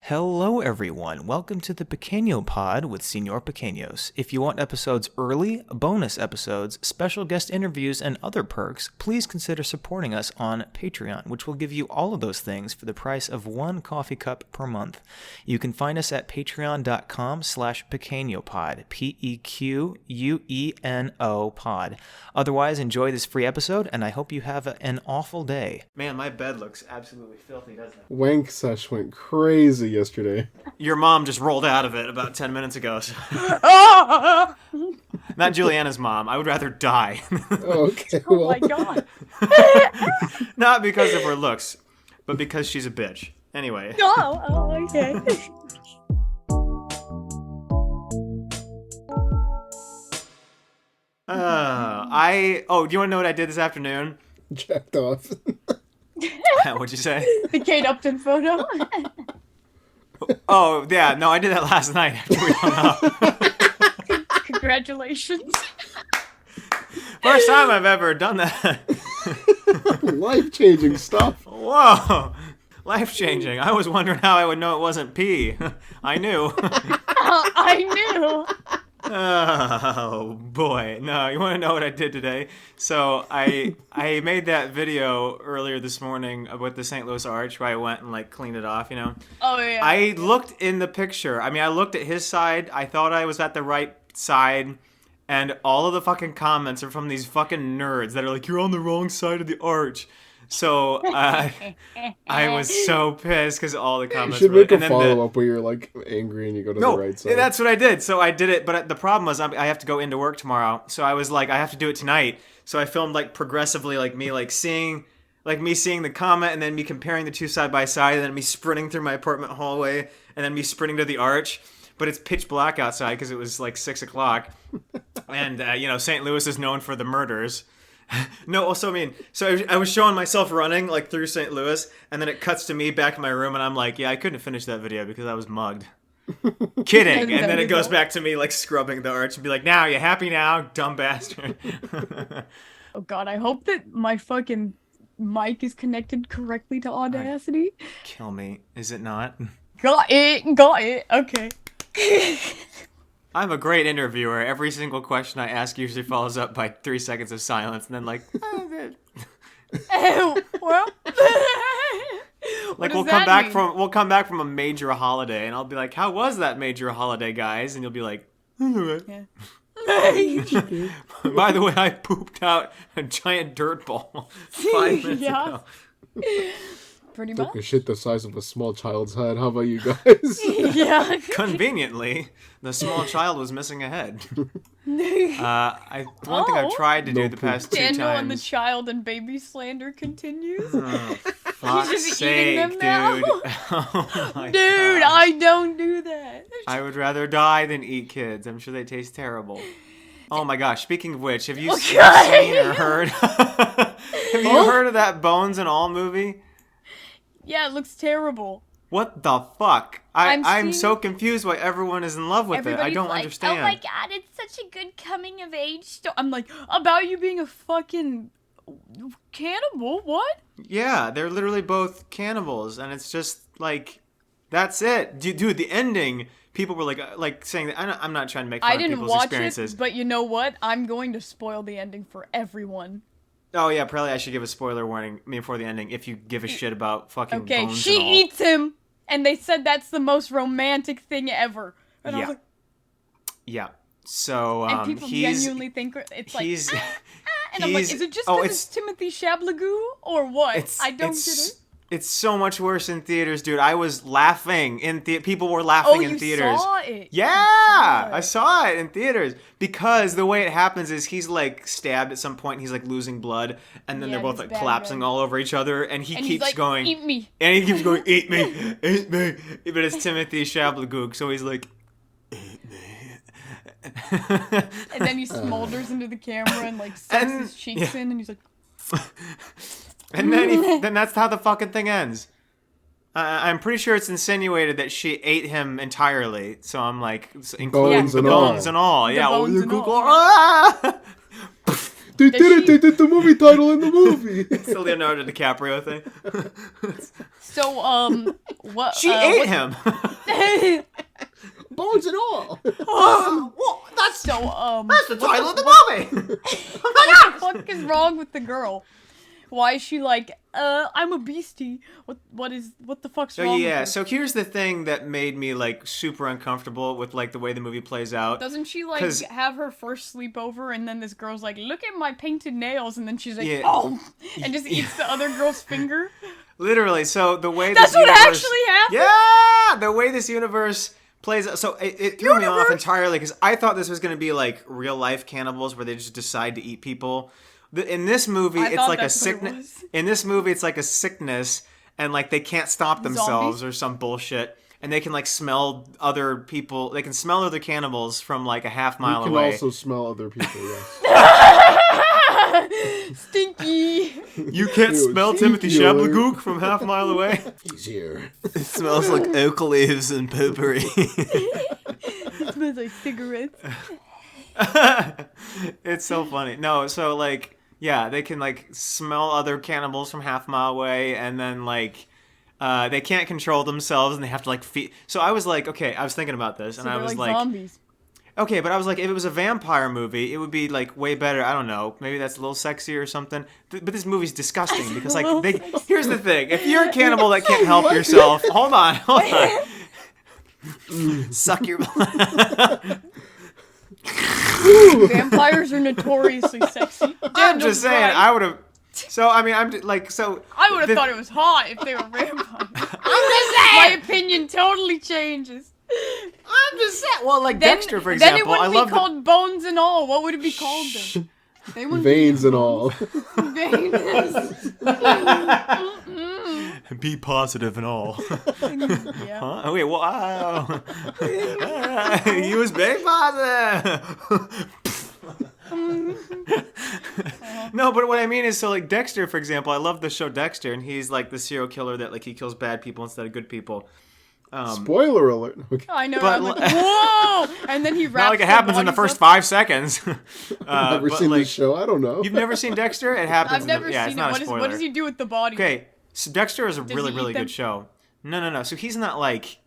Hello everyone, welcome to the Pequeno pod with Señor Pequeños. If you want episodes early, bonus episodes, special guest interviews, and other perks, please consider supporting us on Patreon, which will give you all of those things for the price of one coffee cup per month. You can find us at patreon.com/pequenopod, Pequeno pod. Otherwise, enjoy this free episode, and I hope you have an awful day. Man, my bed looks absolutely filthy, doesn't it? Wank sesh went crazy yesterday. Your mom just rolled out of it about 10 minutes ago. So. Not Julianna's mom. I would rather die. Okay. Oh my god. Not because of her looks, but because she's a bitch. Anyway. Oh, okay. Do you want to know what I did this afternoon? Jacked off. What'd you say? The Kate Upton photo. Oh, yeah. No, I did that last night after we hung up. Congratulations. First time I've ever done that. Life-changing stuff. Whoa. Life-changing. I was wondering how I would know it wasn't pee. I knew. I knew. Oh boy. No, you want to know what I did today? So I made that video earlier this morning with the St. Louis Arch where I went and cleaned it off, you know? Oh yeah. I looked in the picture. I mean, I looked at his side. I thought I was at the right side. And all of the fucking comments are from these fucking nerds that are like, you're on the wrong side of the arch. So I was so pissed because all the comments You should were make a follow-up where you're angry and you go to the right side. That's what I did. So I did it, but the problem was I have to go into work tomorrow. So I was like, I have to do it tonight. So I filmed progressively seeing the comment and then me comparing the two side by side and then me sprinting through my apartment hallway and then me sprinting to the arch. But it's pitch black outside because it was 6 o'clock. And, St. Louis is known for the murders. No, also, I was showing myself running, through St. Louis, and then it cuts to me back in my room, and I'm like, yeah, I couldn't finish that video because I was mugged. Kidding. And then it goes back to me, scrubbing the arch and be like, now, you happy now, dumb bastard? Oh god, I hope that my fucking mic is connected correctly to Audacity. Kill me. Is it not? Got it. Okay. I'm a great interviewer. Every single question I ask usually follows up by 3 seconds of silence, and then Well. we'll come back from a major holiday, and I'll be like, "How was that major holiday, guys?" And you'll be like, Yeah. "By the way, I pooped out a giant dirt ball 5 minutes ago." Pretty much. Took a shit the size of a small child's head. How about you guys? Yeah. Conveniently, the small child was missing a head. One thing I've tried to do the past 2 times. Daniel and the child and baby slander continues. Oh, fuck's He's just sake, eating them now. dude. Oh my Dude, gosh. I don't do that. I would rather die than eat kids. I'm sure they taste terrible. Oh my gosh, speaking of which, have you seen or heard? Have you heard of that Bones and All movie? Yeah, it looks terrible. What the fuck? I'm so seeing- confused why everyone is in love with it. I Everybody's don't like, understand. oh my god, it's such a good coming of age story. I'm like, about you being a fucking cannibal? What? Yeah, they're literally both cannibals, and it's just that's it. Dude, the ending, people were saying that. I'm not trying to make fun I of didn't people's watch experiences. it, but you know what? I'm going to spoil the ending for everyone. Oh yeah, probably I should give a spoiler warning before the ending if you give a shit about fucking Okay, Bones she and All. eats him, and they said that's the most romantic thing ever. And I was like, Yeah. So and people genuinely think it's like, he's- and I'm like, he's- is it just oh, because it's Timothy Chalamet or what? I don't get it. It's so much worse in theaters, dude. I was laughing in people were laughing in theaters. Saw it. Yeah, I saw it in theaters because the way it happens is he's stabbed at some point. He's losing blood, and then they're both collapsing all over each other, and he keeps he's going, "Eat me," and he keeps going, "Eat me, eat me." But it's Timothy Chalamet, so he's like, "Eat me." and then he smolders into the camera and sucks his cheeks in, and he's like, and then that's how the fucking thing ends. I'm pretty sure it's insinuated that she ate him entirely. So I'm including Bones the and bones all. and all. The Yeah, bones you and Google. all. Ah! They did it! They did the movie title in the movie! It's the Leonardo DiCaprio thing. So, what? She ate him. Bones and all! Well, that's So, that's the title of the movie. what the fuck is wrong with the girl? Why is she like, I'm a beastie? What the fuck's So wrong with yeah, her? so here's the thing that made me like super uncomfortable with like the way the movie plays out. Doesn't she like 'Cause- have her first sleepover and then this girl's like, look at my painted nails, and then she's like, Yeah. oh, and just eats the other girl's finger? Literally, so the way That's this what universe, actually happened? Yeah, the way this universe plays out. So it threw me off entirely because I thought this was going to be like real life cannibals where they just decide to eat people. In this movie, I it's thought like a that's what it sickness. was. In this movie, it's like a sickness, and like they can't stop themselves Zombies? or some bullshit, and they can like smell other people. They can smell other cannibals from like a half mile You can away. also smell other people, yes. Stinky! You can't Ew, smell Timothy stinky alert. Shablagook from half a mile away. He's here. It smells like oak leaves and potpourri. Smells like cigarettes. It's so funny. No, so like, yeah, they can like smell other cannibals from half a mile away, and then like, they can't control themselves, and they have to like feed. So I was like, okay, I was thinking about this, and So I they're was like like, zombies. okay, but I was like, if it was a vampire movie, it would be like way better. I don't know, maybe that's a little sexier or something. But this movie's disgusting because like, here's the thing: if you're a cannibal that can't help yourself, hold on. Suck your blood. Vampires are notoriously sexy. I'm just saying, right. I would have. So I mean, I'm like, so. I would have the- thought it was hot if they were vampires. My opinion totally changes. I'm just saying. Well, like Then, Dexter, for then it example, wouldn't I love be called Bones and All. What would it be called then? They wouldn't be Veins and all. Veins. Be positive and all. Yeah. Huh? Oh, wait, wow. He was very positive. No, but what I mean is, so like Dexter, for example, I love the show Dexter, and he's like the serial killer that like he kills bad people instead of good people. Spoiler alert. Okay. I know. But I'm like, whoa! And then he wraps Not like it their happens in the bodies first up. 5 seconds. I've never but, seen like, this show. I don't know. You've never seen Dexter? It happens. I've never yeah, seen it's not it. a spoiler. What does he do with the body? Okay, so Dexter is a really, he really eat them? good show. No. So he's not like,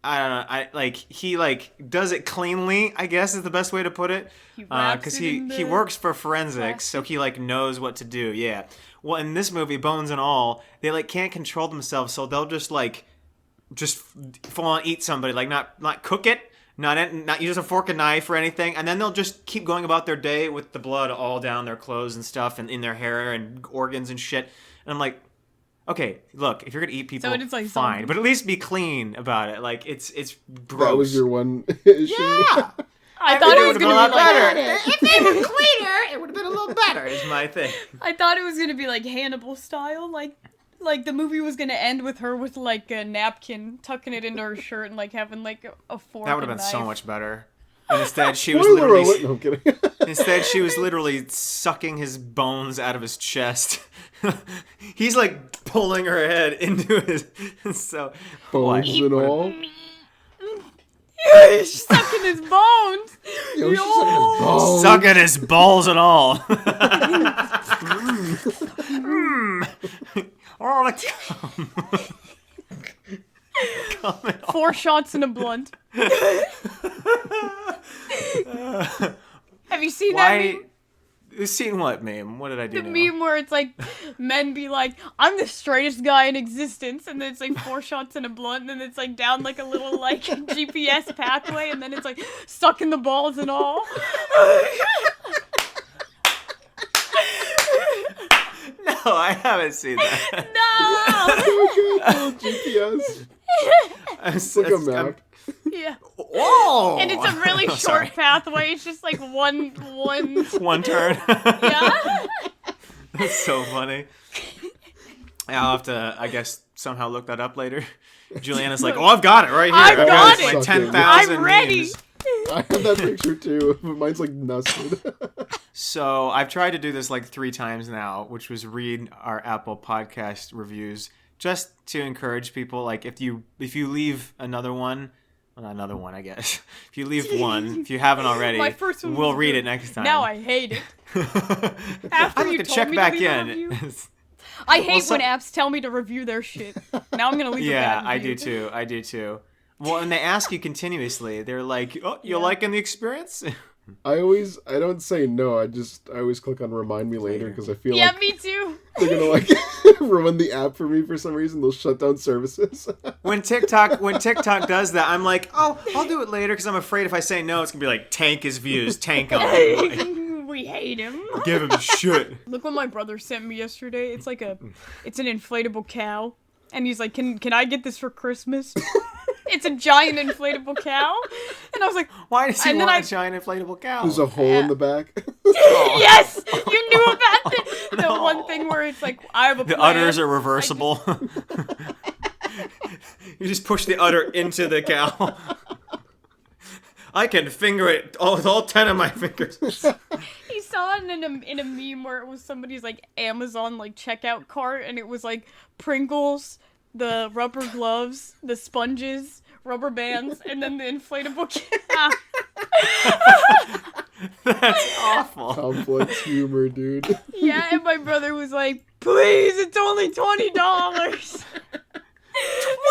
I don't know. He like does it cleanly, I guess is the best way to put it. He wraps Because it in he the works for forensics, so he like knows what to do. Yeah. Well, in this movie, Bones and All, they like can't control themselves, so they'll just full on eat somebody, like not cook it. Not use a fork and knife or anything, and then they'll just keep going about their day with the blood all down their clothes and stuff, and in their hair and organs and shit. And I'm like, okay, look, if you're gonna eat people, So it's like fine, zombies. but at least be clean about it. Like it's gross. That was your one issue. Yeah, I thought it was would have been gonna a lot be like, better. If they were cleaner, it would have been a little better. Is my thing. I thought it was gonna be like Hannibal style, like the movie was gonna end with her with like a napkin, tucking it into her shirt, and like having like a fork. That would have and been so knife. much better. And instead, she was Spoiler alert. literally. No, I'm kidding. Instead, she was literally sucking his bones out of his chest. He's like pulling her head into his. So what? Bones and all. She's sucking his bones. Yo, she's sucking his balls. Sucking his balls and all. All the cum. Coming off. 4 shots and a blunt. Have you seen that Why? meme? You've seen what meme? What did I do? The now? meme where it's like men be like, I'm the straightest guy in existence, and then it's like 4 shots and a blunt, and then it's like down like a little like GPS pathway, and then it's like sucking the balls and all. No, I haven't seen that. No! GPS. It's Like a map. Yeah. Whoa! And it's a really Oh, short sorry. pathway. It's just like one. One turn. Yeah. That's so funny. I'll have to, I guess, somehow look that up later. Juliana's like, oh, I've got it right here. I've got like it. 10,000 I'm ready. memes. I have that picture too, but mine's like nested. So I've tried to do this like 3 times now, which was read our Apple podcast reviews, just to encourage people. Like if you leave another one, another one, I guess. If you leave one, if you haven't already, My first one we'll was read good. it next time. Now I hate it. I After have you to told check me back to leave a in. review. I hate when apps tell me to review their shit. Now I'm gonna leave a Yeah, bad I review. do too. Well, and they ask you continuously. They're like, "Oh, you Yeah. liking the experience?" I don't say no. I always click on remind me later because I feel Yeah, like me too. they're gonna like ruin the app for me for some reason. They'll shut down services. When TikTok does that, I'm like, "Oh, I'll do it later," because I'm afraid if I say no, it's gonna be like tank his views, tank him, We hate him. give him shit. Look what my brother sent me yesterday. It's like it's an inflatable cow, and he's like, "Can I get this for Christmas?" It's a giant inflatable cow, and I was like, Why does he And then want I- a giant inflatable cow? There's a hole in the back. "Yes, you knew about the one thing where it's like I have a The plan." udders are reversible. You just push the udder into the cow. I can finger it with all 10 of my fingers. He saw it in a meme where it was somebody's like Amazon like checkout cart, and it was like Pringles, the rubber gloves, the sponges, rubber bands, and then the inflatable cow. That's awful. Complex humor, dude. Yeah, and my brother was like, "Please, it's only $20."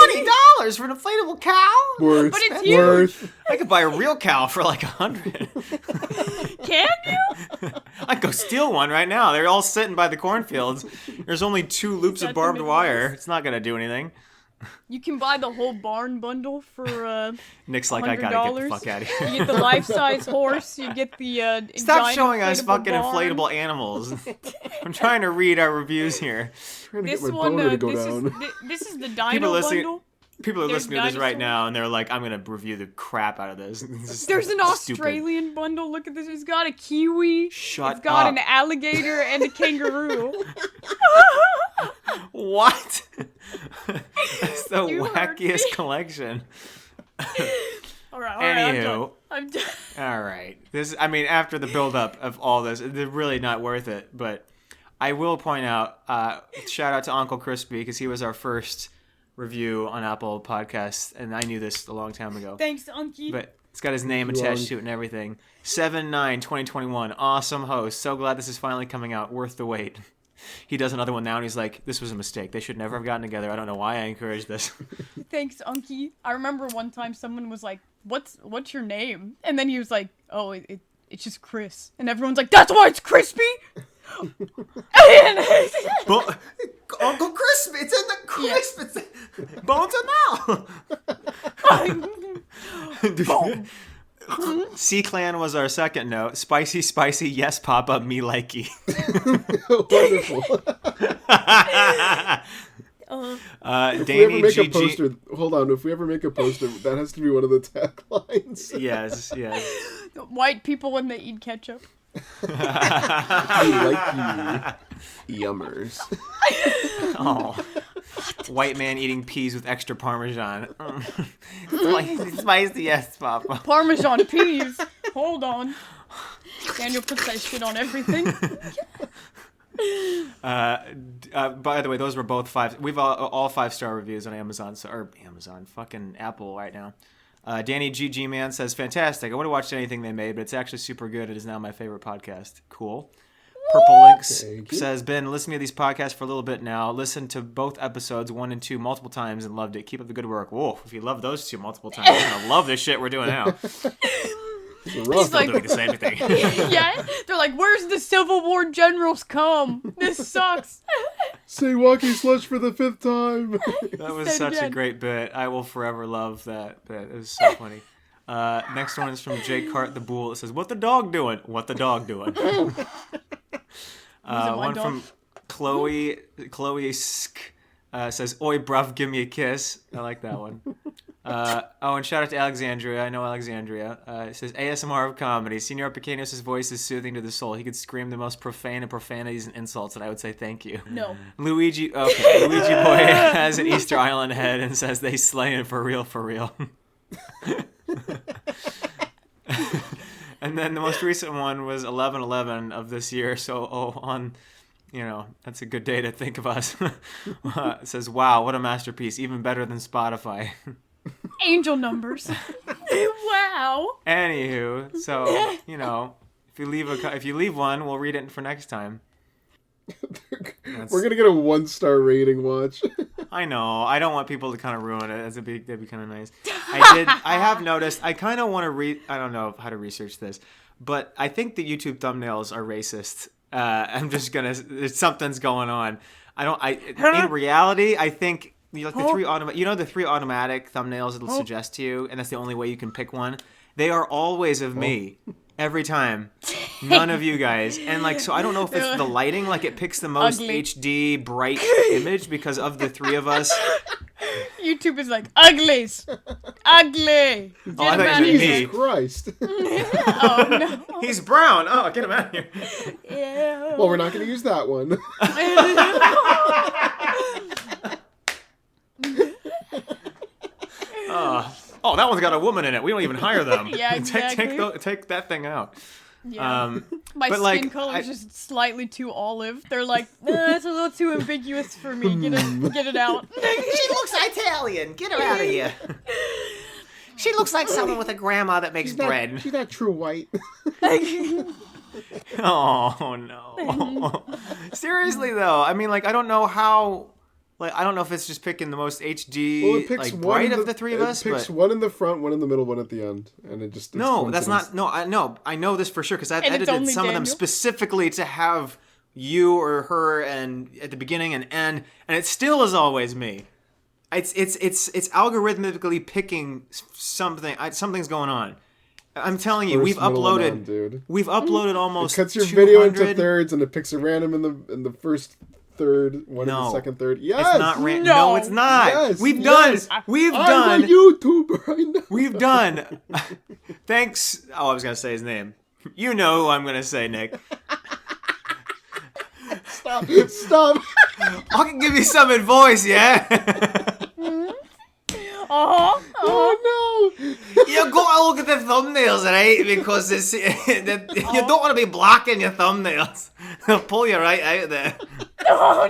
$20 for an inflatable cow? Worth. But it's huge. Worth. I could buy a real cow for like $100. Can you? I'd go steal one right now. They're all sitting by the cornfields. There's only 2 loops that of the barbed Midwest? wire. It's not gonna do anything. You can buy the whole barn bundle for Nick's like, I gotta get the $100. fuck out of You here. get the life-size horse. You get the Stop giant showing us inflatable fucking barn. inflatable animals. I'm trying to read our reviews here. Trying to This get my one, boner to go this down. is this is the People dino listening- bundle. People are There's listening to this right dinosaurs. now, and they're like, I'm gonna review the crap out of this. This is There's an stupid. Australian bundle. Look at this. It's got a kiwi. Shut It's got up. an alligator and a kangaroo. What? That's the You heard me. wackiest collection. All right, Anywho. I'm done. All right. After the build-up of all this, they're really not worth it. But I will point out, shout out to Uncle Crispy, because he was our first review on Apple Podcasts, and I knew this a long time ago. Thanks, Unky. But it's got his name Thank you, attached Unc. to it and everything. 7/9/2021. Awesome host. So glad this is finally coming out. Worth the wait. He does another one now, and he's like, this was a mistake. They should never have gotten together. I don't know why I encouraged this. Thanks, Unky. I remember one time someone was like, "What's your name?" And then he was like, "Oh, it's just Chris." And everyone's like, "That's why it's crispy." But Uncle Crispy, it's in the crisp. It's bones are now. C-Clan was our second note. Spicy, spicy, yes, Papa, me likey. Wonderful. If we ever Danny make a GG. poster, hold on. If we ever make a poster, that has to be one of the taglines. Yes. White people when they eat ketchup. I like you. Yummers. Oh. White man eating peas with extra Parmesan. Spicy, yes, Papa. Parmesan peas. Hold on. Daniel puts that shit on everything. By the way, those were both 5. We've all 5-star reviews on Amazon, fucking Apple right now. Danny GG Man says, fantastic. I would have watched anything they made, but it's actually super good. It is now my favorite podcast. Cool. Purple Lynx Thank you. says, been listening to these podcasts for a little bit now. Listened to both episodes, 1 and 2, multiple times and loved it. Keep up the good work. Whoa, if you love those 2 multiple times, you're going to love this shit we're doing now. Rough. Still doing the same thing. Yeah, they're like, "Where's the Civil War generals come? This sucks." Say walkie slush for the 5th time. That was Say it such a again. great bit. I will forever love that bit. It was so funny. Next one is from Jake Cart the Bull. It says, what the dog doing? What the dog doing? my One dog? from Chloe Sk says, oi bruv, give me a kiss. I like that one. And shout out to Alexandria. I know Alexandria. It says, ASMR of comedy. Señor Pequeños' voice is soothing to the soul. He could scream the most profane of profanities and insults, and I would say thank you. No. Luigi Boy has an Easter Island head and says they slaying for real, for real. And then the most recent one was 11/11 of this year. So that's a good day to think of us. It says, wow, what a masterpiece. Even better than Spotify. Angel numbers. Wow. Anywho, so you know, if you leave one, we'll read it for next time. We're gonna get a 1-star rating. Watch. I know. I don't want people to kind of ruin it. That'd be kind of nice. I have noticed. I kind of want to read. I don't know how to research this, but I think the YouTube thumbnails are racist. I'm just gonna. Something's going on. In reality, I think the three automatic thumbnails it'll suggest to you, and that's the only way you can pick one. They are always of me. Every time. None of you guys. And so I don't know if it's the lighting, it picks the most Ugly. HD bright image because of the three of us. YouTube is like, uglies. Ugly. Get I him thought out of you meant here. me. Christ. Oh, no. He's brown. Oh, get him out of here. Ew. Well, we're not gonna use that one. Oh, that one's got a woman in it. We don't even hire them. Yeah, exactly. Take that thing out. Yeah. My but, skin color is just slightly too olive. They're like, that's a little too ambiguous for me. Get it out. She looks Italian. Get her out of here. She looks like someone with a grandma that makes bread. She's not true white. Oh, no. Seriously, though. I mean, I don't know how... I don't know if it's just picking the most HD, Well, it picks bright of the three of us, It picks but... one in the front, one in the middle, one at the end, and it just... No, that's not... No, I know this for sure, because I've And it's edited only some of them Daniel? specifically to have you or her and at the beginning and end, and it still is always me. It's algorithmically picking something. Something's going on. I'm telling you, First, middle, and end, dude. we've uploaded almost It cuts your 200... video into thirds, and it picks a random in the first third, one in the second third. Yes! It's not random. No. No, it's not. Yes, We've yes. done. We've I'm done. a YouTuber, I know. We've done. Thanks. Oh, I was going to say his name. You know who I'm going to say, Nick. Stop. I can give you some advice, yeah? Oh, no. You got to look at the thumbnails, right? Because you don't want to be blocking your thumbnails. They'll pull you right out of there. Oh,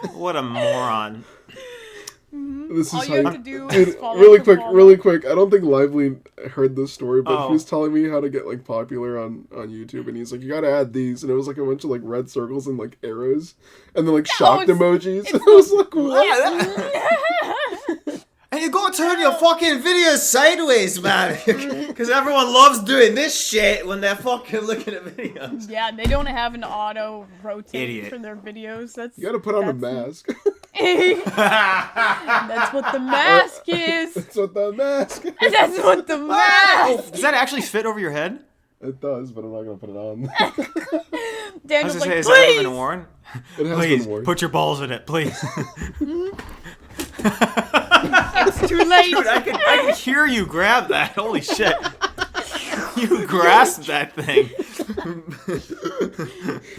no. What a moron. This is All how you have to do is follow really the follow. really quick. I don't think Lively heard this story, but Oh. he was telling me how to get popular on YouTube, and he's like, "You gotta add these," and it was a bunch of red circles and arrows, and then shocked it's- emojis. And I was like, "What?" And you gotta turn your fucking videos sideways, man. Because everyone loves doing this shit when they're fucking looking at videos. Yeah, they don't have an auto rotate Idiot. for their videos. You gotta put on a mask. That's what the mask is. That's what the mask. That's what the mask. Does that actually fit over your head? It does, but I'm not gonna put it on. I was Daniel's gonna like, say, has that ever please. been worn? It has Please, been worn. put your balls in it, please. It's too late. Dude, I can hear you grab that. Holy shit. You grasped that thing.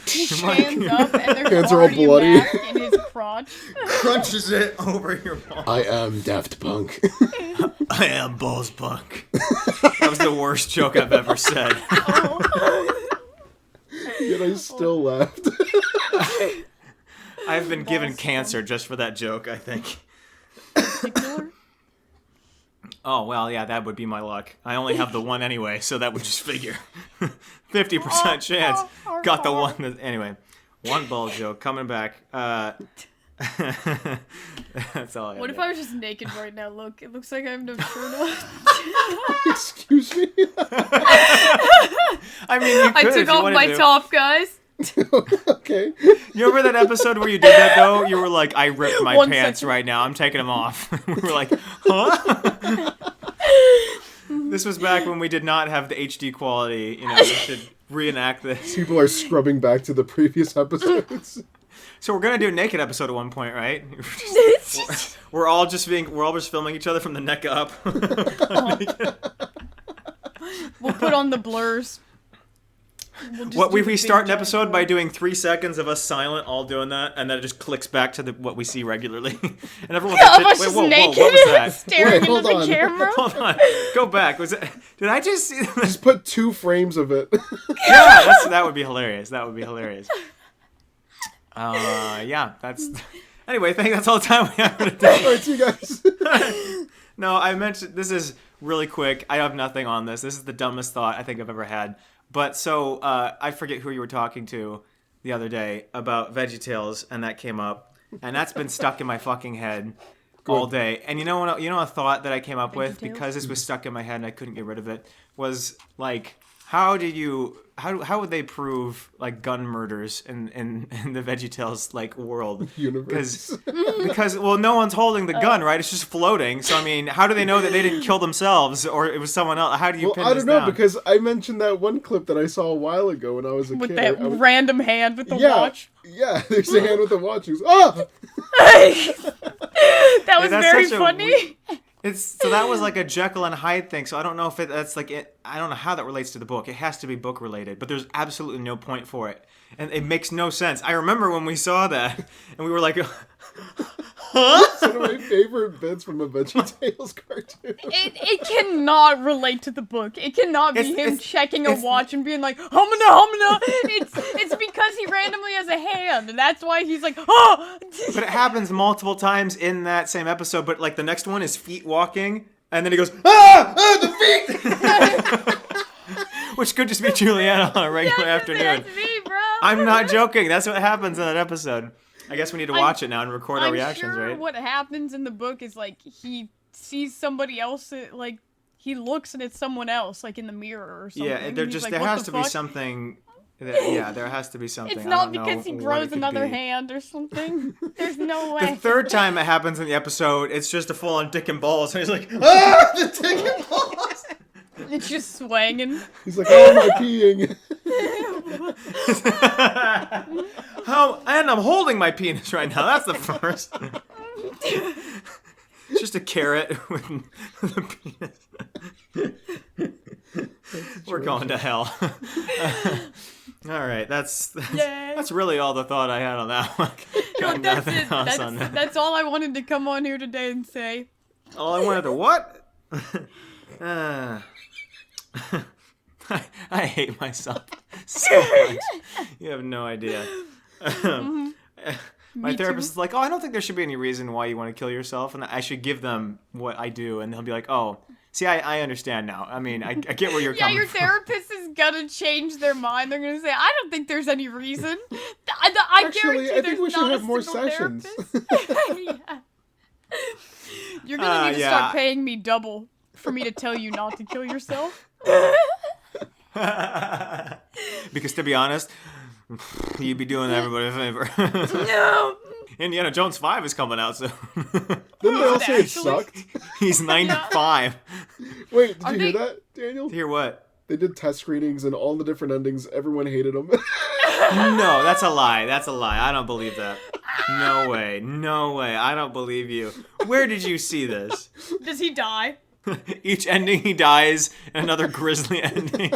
He stands up and there's Hands are all already bloody. a mask in his crotch. Crunches it over your balls. I am Daft Punk. I am balls punk. That was the worst joke I've ever said. Yet I still laughed. I've been given cancer just for that joke, I think. Oh, well, yeah, that would be my luck. I only have the one anyway, so that would just figure. 50% chance. Got the one. Anyway, one ball joke coming back. That's all I have. What if I was just naked right now? Look, it looks like I have no shirt on. Excuse me. I mean, you could I if took you off wanted my to. top, guys. Okay. You remember that episode where you did that, though? You were like, I ripped my 1 pants second. right now. I'm taking them off. We were like, huh? This was back when we did not have the HD quality. You know, we should reenact this. People are scrubbing back to the previous episodes. So we're gonna do a naked episode at one point, right? We're all just filming each other from the neck up. We'll put on the blurs. We'll just What do if the we big start an giant episode blur. by doing 3 seconds of us silent, all doing that, and then it just clicks back to what we see regularly, and everyone's Of like, us "Wait, just whoa, naked, what was that?" staring Wait, into hold the on. camera. Hold on, go back. Was it? Did I just see? Just put 2 frames of it. Yeah, that would be hilarious. That would be hilarious. Yeah, that's. Anyway, I think that's all the time we have for today. Alright, see you guys. No, I mentioned this is really quick. I have nothing on this. This is the dumbest thought I think I've ever had. But so I forget who you were talking to the other day about VeggieTales, and that came up, and that's been stuck in my fucking head all day. And you know a thought that I came up with because this was stuck in my head and I couldn't get rid of it was like, how would they prove like gun murders in the VeggieTales like world Universe. because no one's holding the gun, right? It's just floating. So I mean, how do they know that they didn't kill themselves or it was someone else? How do you pin I this don't know down? Because I mentioned that one clip that I saw a while ago when I was a With kid. that random hand with the watch. Yeah, there's a hand with the watch. Who's ah! That was that's very such a funny. So that was like a Jekyll and Hyde thing. So I don't know if that's like it. I don't know how that relates to the book. It has to be book related, but there's absolutely no point for it, and it makes no sense. I remember when we saw that, and we were like, It's one of my favorite bits from a VeggieTales cartoon. It cannot relate to the book. It cannot be him It's- checking a watch and being like, humana, humana. It's because he randomly has a hand, and that's why he's like, oh! But it happens multiple times in that same episode. But like the next one is feet walking, and then he goes, the feet, which could just be Juliana on a regular afternoon. That's me, bro. I'm not joking. That's what happens in that episode. I guess we need to watch it now and record our I'm reactions, sure right? what happens in the book is like he sees somebody else, like he looks and it's someone else, like in the mirror or something. Yeah, there He's just like, there "What has the to be fuck?" something. Yeah, there has to be something. It's I not don't because he know what grows it could another be. hand or something. There's no way. The third time it happens in the episode, it's just a full-on dick and balls, and he's like, the dick and balls. It's just swanging. He's like, how am I peeing? And I'm holding my penis right now. That's the first. It's just a carrot with the penis. We're going to hell. All right, that's really all the thought I had on that one. Got That's nothing it. else on that. That's all I wanted to come on here today and say. All I wanted to what? I hate myself so much. You have no idea. My therapist is like, oh, I don't think there should be any reason why you want to kill yourself, and I should give them what I do, and they'll be like, oh, see, I understand now. I mean, I get where you're coming your from. therapist is gonna change their mind. They're gonna say, I don't think there's any reason. I Actually, guarantee I think there's we should not have a more single sessions. therapist. Yeah. You're gonna need to start paying me double for me to tell you not to kill yourself. Because to be honest, you'd be doing everybody a favor. No. Indiana Jones 5 is coming out soon. Didn't they all say it Actually? sucked? He's 95. Wait, did Are you they- hear that, Daniel? Hear what? They did test screenings and all the different endings. Everyone hated them. No, that's a lie. That's a lie. I don't believe that. No way. No way. I don't believe you. Where did you see this? Does he die? Each ending he dies, another grisly ending.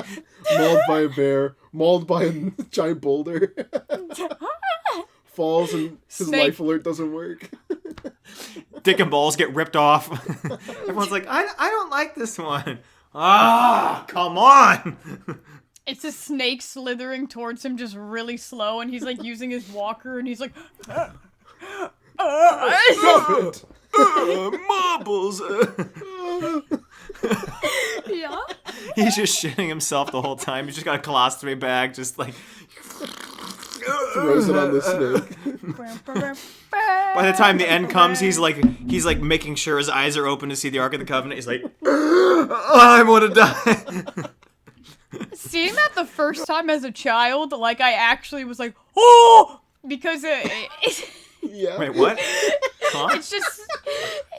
Mauled by a bear. Mauled by a giant boulder. Falls and his Snake. life alert doesn't work. Dick and balls get ripped off. Everyone's like, I don't like this one. Ah, come on. It's a snake slithering towards him just really slow, and he's like using his walker, and he's like, Stop it! Marbles. yeah. He's just shitting himself the whole time. He's just got a colostomy bag, just like. Throws it on the snake. By the time the end comes, he's like making sure his eyes are open to see the Ark of the Covenant. He's like, I want to die. Seeing that the first time as a child, like, I actually was like, oh! Because Yeah. Wait, what? Huh?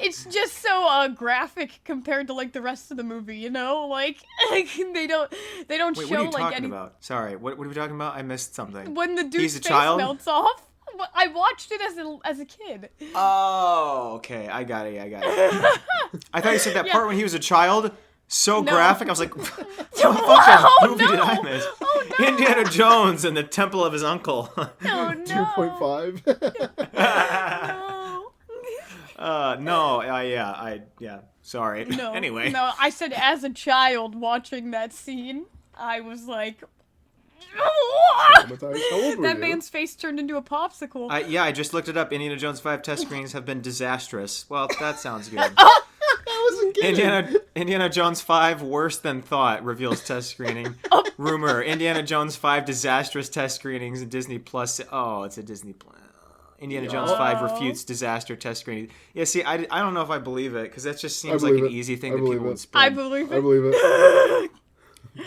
it's just so graphic compared to like the rest of the movie, you know? Like they don't Wait, show what are you like talking any about? Sorry, what are we talking about? I missed something. when the He's dude's a face child? melts off. I watched it as a kid. Oh, okay. I got it. I thought you said that Yeah. part when he was a child. So No. graphic. I was like, what the fuck Oh, movie did I no. miss? Oh, no. Indiana Jones and the Temple of his uncle. Oh no. 2.5. No. Yeah. Sorry. No. Anyway. No, I said as a child watching that scene, I was like Traumatized. How old were that you? man's face turned into a popsicle. I just looked it up. Indiana Jones 5 test screenings have been disastrous. Well, that sounds good. How was Indiana Jones 5 worse than thought reveals test screening. Rumor: Indiana Jones 5 disastrous test screenings in Disney Plus. Oh, it's a Disney Plus. Indiana Jones 5 refutes disaster test screening. Yeah, see, I don't know if I believe it because that just seems like an easy thing that people would spread. I believe it. I believe it.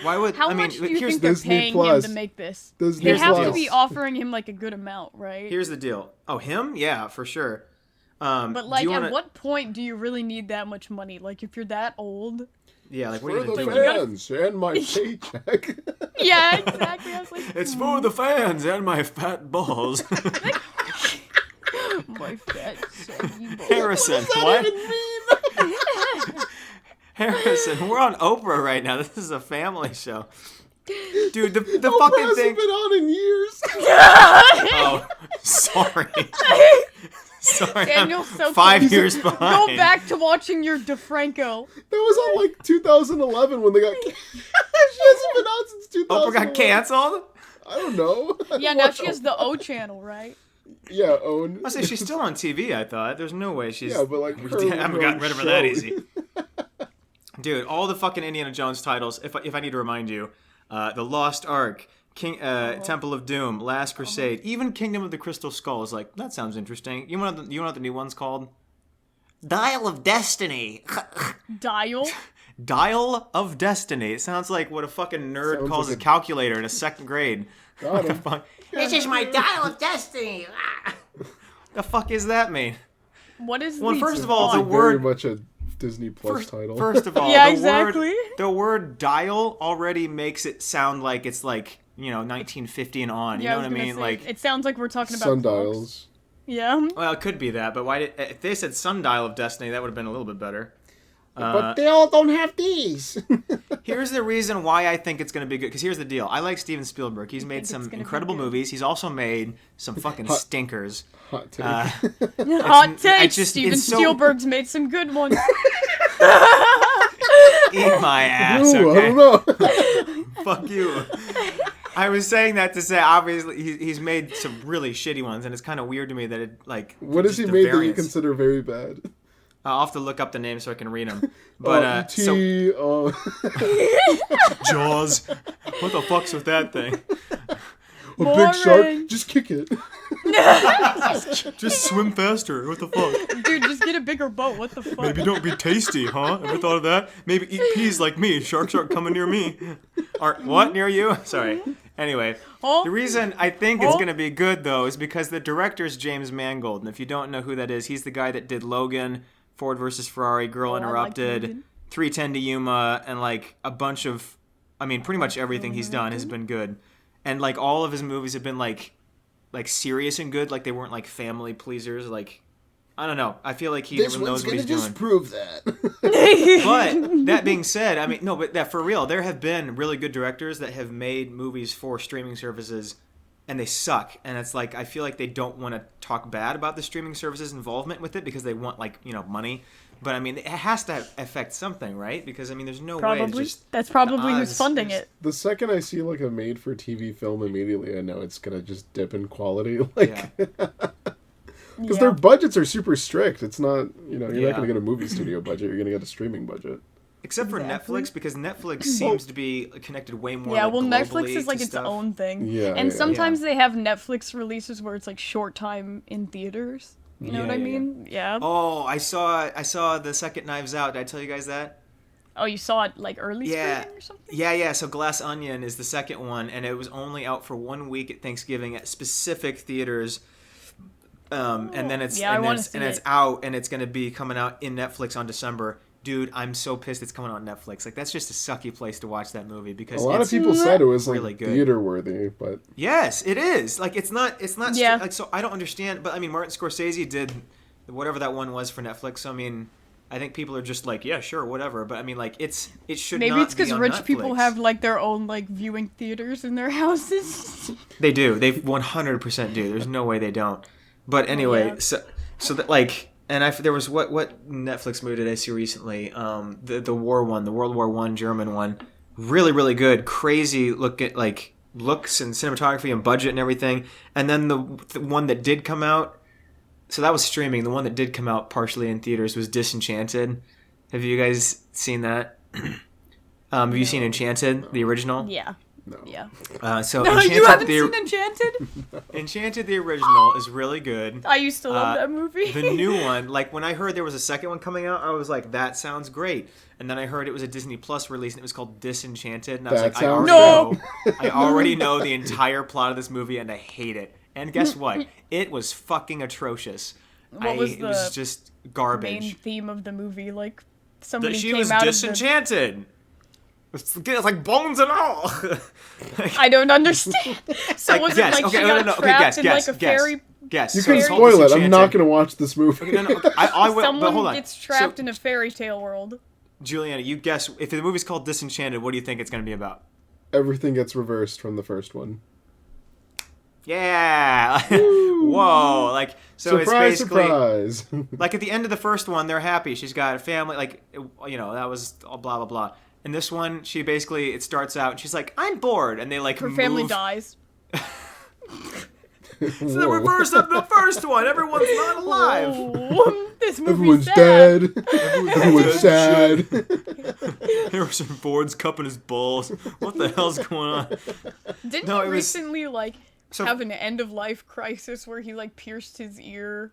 Why would How I mean? much do you Here's think they're Disney paying Plus. him to make this? Disney They have to Plus. be offering him like a good amount, right? here's the deal. Oh, him? Yeah, for sure. But like, do you wanna, at what point do you really need that much money? Like, if you're that old? Yeah, like what are For you the gonna do? fans and my paycheck. Yeah, exactly. I was like, It's for the fans and my fat balls. my fat saggy balls. Harrison, what? Harrison, we're on Oprah right now. This is a family show. Dude, the Oprah fucking hasn't thing. been on in years. Oh, sorry. Sorry, Daniel's I'm so 5 close. years behind. Go back to watching your DeFranco. That was on like 2011 when they got. She hasn't been on since 2011. Oprah got canceled? I don't know. Yeah, now she has the O channel, right? Yeah, own. I say she's still on TV, I thought. There's no way she's... Yeah, but like I haven't gotten rid of her that show. easy. Dude, all the fucking Indiana Jones titles, if I need to remind you, The Lost Ark, Temple of Doom, Last Crusade, even Kingdom of the Crystal Skull is like, that sounds interesting. You know what the new one's called? Dial of Destiny. Dial. Dial of Destiny. It sounds like what a fucking nerd Sounds calls like a calculator in a second grade. Got him. This is my dial of destiny. The fuck is that mean? What is Well, the first of all, the font? Very word- much a Disney Plus title. First of all, Yeah, the exactly. the word dial already makes it sound like it's like, 1950 and on. You Yeah, know what I was gonna mean? say, Like, it sounds like we're talking about Sundials. clocks. Yeah. well, it could be that, but if they said Sundial of Destiny, that would have been a little bit better. But they all don't have these. Here's the reason why I think it's going to be good. Because here's the deal. I like Steven Spielberg. He's made think some it's gonna be incredible good? movies. He's also made some fucking stinkers. Hot take. Hot take. just- Steven it's so- Spielberg's made some good ones. Eat my ass, Ooh, okay? I don't know. Fuck you. I was saying that to say, obviously, he's made some really shitty ones, and it's kind of weird to me that it, like... What has just he the made that you variance. consider very bad? I'll have to look up the names so I can read them. But, E.T., so... Jaws. What the fuck's with that thing? a big shark. Boring. Just kick it. Just swim faster. What the fuck? Dude, just get a bigger boat. What the fuck? Maybe don't be tasty, huh? Ever thought of that? Maybe eat peas like me. Sharks aren't coming near me. What? Near you? Sorry. Anyway, Oh. the reason I think it's going to be good, though, is because the director's James Mangold. And if you don't know who that is, he's the guy that did Logan, Ford vs. Ferrari, Girl Oh, I like Interrupted, Logan. 310 to Yuma, and, like, a bunch of... I mean, pretty much everything he's done has been good. And, like, all of his movies have been, like serious and good. Like, they weren't, like, family pleasers. Like, I don't know. I feel like he never knows what he's doing. prove that. But that being said, I mean, no, but that for real, there have been really good directors that have made movies for streaming services, and they suck. And it's like I feel like they don't want to talk bad about the streaming services' involvement with it because they want money. But I mean, it has to affect something, right? Because I mean, there's no way to Probably. just That's probably the who's odds funding is- it. The second I see like a made-for-TV film, immediately I know it's gonna just dip in quality. Like, because their budgets are super strict. It's not, you're not Yeah. gonna get a movie studio budget. You're gonna get a streaming budget. Except for Exactly. Netflix, because Netflix seems to be connected way more. Yeah, like, well, globally Netflix is like to its stuff. own thing. Yeah, And yeah. sometimes they have Netflix releases where it's like short time in theaters. You know Yeah, what I yeah, mean? Yeah. Oh, I saw the second Knives Out. Did I tell you guys that? Oh, you saw it like early Yeah. screening or something? Yeah. So Glass Onion is the second one, and it was only out for 1 week at Thanksgiving at specific theaters. And then it's Yeah, I wanna it's see it's it. out, and it's gonna be coming out in Netflix on December. Dude, I'm so pissed it's coming on Netflix. Like that's just a sucky place to watch that movie because A lot of it's people said it was like really good. theater worthy, but Yes, it is. Like it's not Yeah. like so I don't understand, but I mean Martin Scorsese did whatever that one was for Netflix. So I mean, I think people are just like, yeah, sure, whatever, but I mean like it should Maybe not it's be because on rich people Netflix. have like their own like viewing theaters in their houses. They do. They 100% do. There's no way they don't. But anyway, yeah. so that like and there was what Netflix movie did I see recently? The war one, the World War I German one. Really, really good. Crazy look at like looks and cinematography and budget and everything. And then the one that did come out, so that was streaming. The one that did come out partially in theaters was Disenchanted. Have you guys seen that? Have you seen Enchanted, the original? Yeah. No. Yeah. So No, Enchanted, you haven't seen Enchanted? Enchanted, the original, is really good. I used to love that movie. The new one, like when I heard there was a second one coming out, I was like, that sounds great. And then I heard it was a Disney Plus release and it was called Disenchanted. And I was That like, sounds I already know the entire plot of this movie and I hate it. And guess what? It was fucking atrocious. What was it was just garbage. main theme of the movie? Like, somebody She came was out disenchanted. It's like bones and all. I don't understand. So was it like she got trapped in like a fairy... Guess. You So can it's called spoil it. I'm not Disenchanted. going to watch this movie. Okay, no, I will. Someone But hold on. gets trapped So, in a fairy tale world. Juliana, you guess. If the movie's called Disenchanted, what do you think it's going to be about? Everything gets reversed from the first one. Yeah. Whoa. Like, so Surprise, it's basically surprise. like at the end of the first one, they're happy. She's got a family. Like, you know, that was all blah blah blah. And this one, she basically it starts out and she's like, I'm bored, and they like Her family move. dies. It's the reverse of the first one. Everyone's not alive. Oh, this movie's Everyone's sad. dead. Everyone's sad. Harrison Ford's cupping his balls. What the hell's going on? Didn't No, he it was- recently like So- have an end of life crisis where he like pierced his ear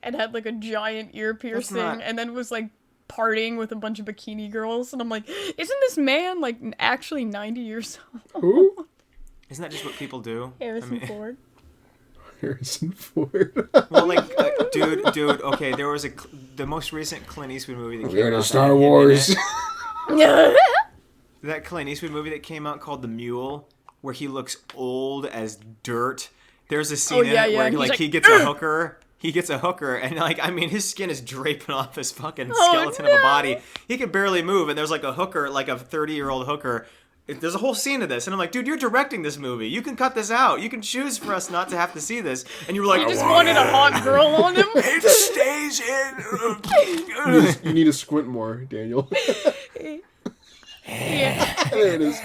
and had like a giant ear piercing not- and then was like partying with a bunch of bikini girls? And I'm like, isn't this man like actually 90 years old? Who? Isn't that just what people do? Harrison Ford. Harrison Ford. Well, like, dude. Okay, there was the most recent Clint Eastwood movie that We're came going to out. Star that- Wars. That Clint Eastwood movie that came out called The Mule, where he looks old as dirt. There's a scene in it where and he's like he gets a hooker. He gets a hooker, and like I mean, his skin is draping off his fucking skeleton of a body. He can barely move, and there's like a hooker, like a 30-year-old hooker. There's a whole scene of this, and I'm like, dude, you're directing this movie. You can cut this out. You can choose for us not to have to see this. And you were like, You just wanted a hot girl on him? it stays in. You need to squint more, Daniel. Yeah. There it is.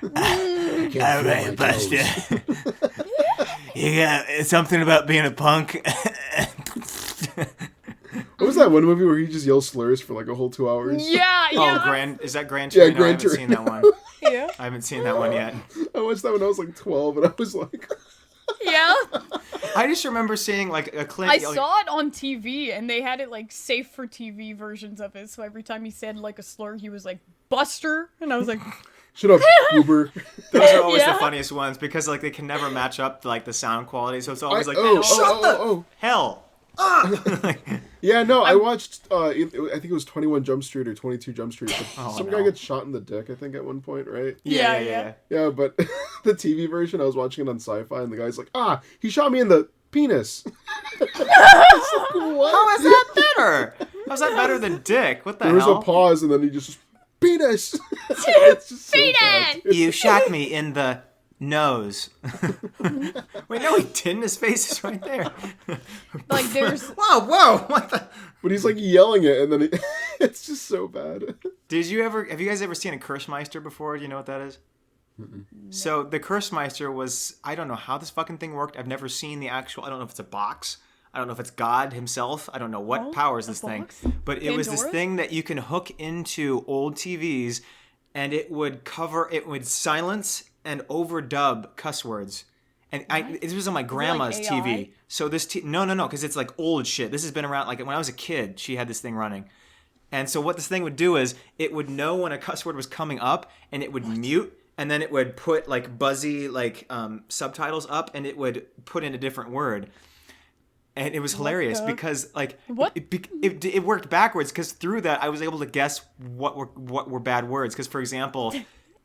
All right, Buster. You got something about being a punk. What was that one movie where he just yells slurs for like a whole 2 hours? Yeah, yeah. Is that Gran Yeah, Torino? Gran I haven't seen that one. Yeah. I haven't seen that one yet. I watched that when I was like 12, and I was like, Yeah. I just remember seeing like a Clint. I saw it on TV, and they had it like safe for TV versions of it. So every time he said like a slur, he was like Buster, and I was like, shut up, Uber. Those are always Yeah. the funniest ones because like they can never match up to, like the sound quality. So it's always like, oh. hell. Yeah, no, I watched, I think it was 21 Jump Street or 22 Jump Street. But some guy gets shot in the dick, I think, at one point, right? Yeah. Yeah, but the TV version, I was watching it on Sci-Fi, and the guy's like, he shot me in the penis. How is that better? How's that better than dick? What the There was hell? a pause, and then he just, penis! It's just so bad. You shot me in the nose. Wait, no, he didn't. His face is right there. like there's Whoa! What the? But he's like yelling it, and then it's just so bad. Have you guys ever seen a cursemeister before? Do you know what that is? So the cursemeister was, I don't know how this fucking thing worked. I've never seen the actual, I don't know if it's a box. I don't know if it's God himself. I don't know what powers this thing. box? But it was this Pandora's? thing that you can hook into old TVs and it would silence and overdub cuss words. And it was on my grandma's AI? TV. So this no, because it's like old shit. This has been around, like when I was a kid, she had this thing running. And so what this thing would do is it would know when a cuss word was coming up and it would mute, and then it would put like buzzy like subtitles up, and it would put in a different word. And it was hilarious because like it worked backwards, because through that I was able to guess what were bad words. Because for example,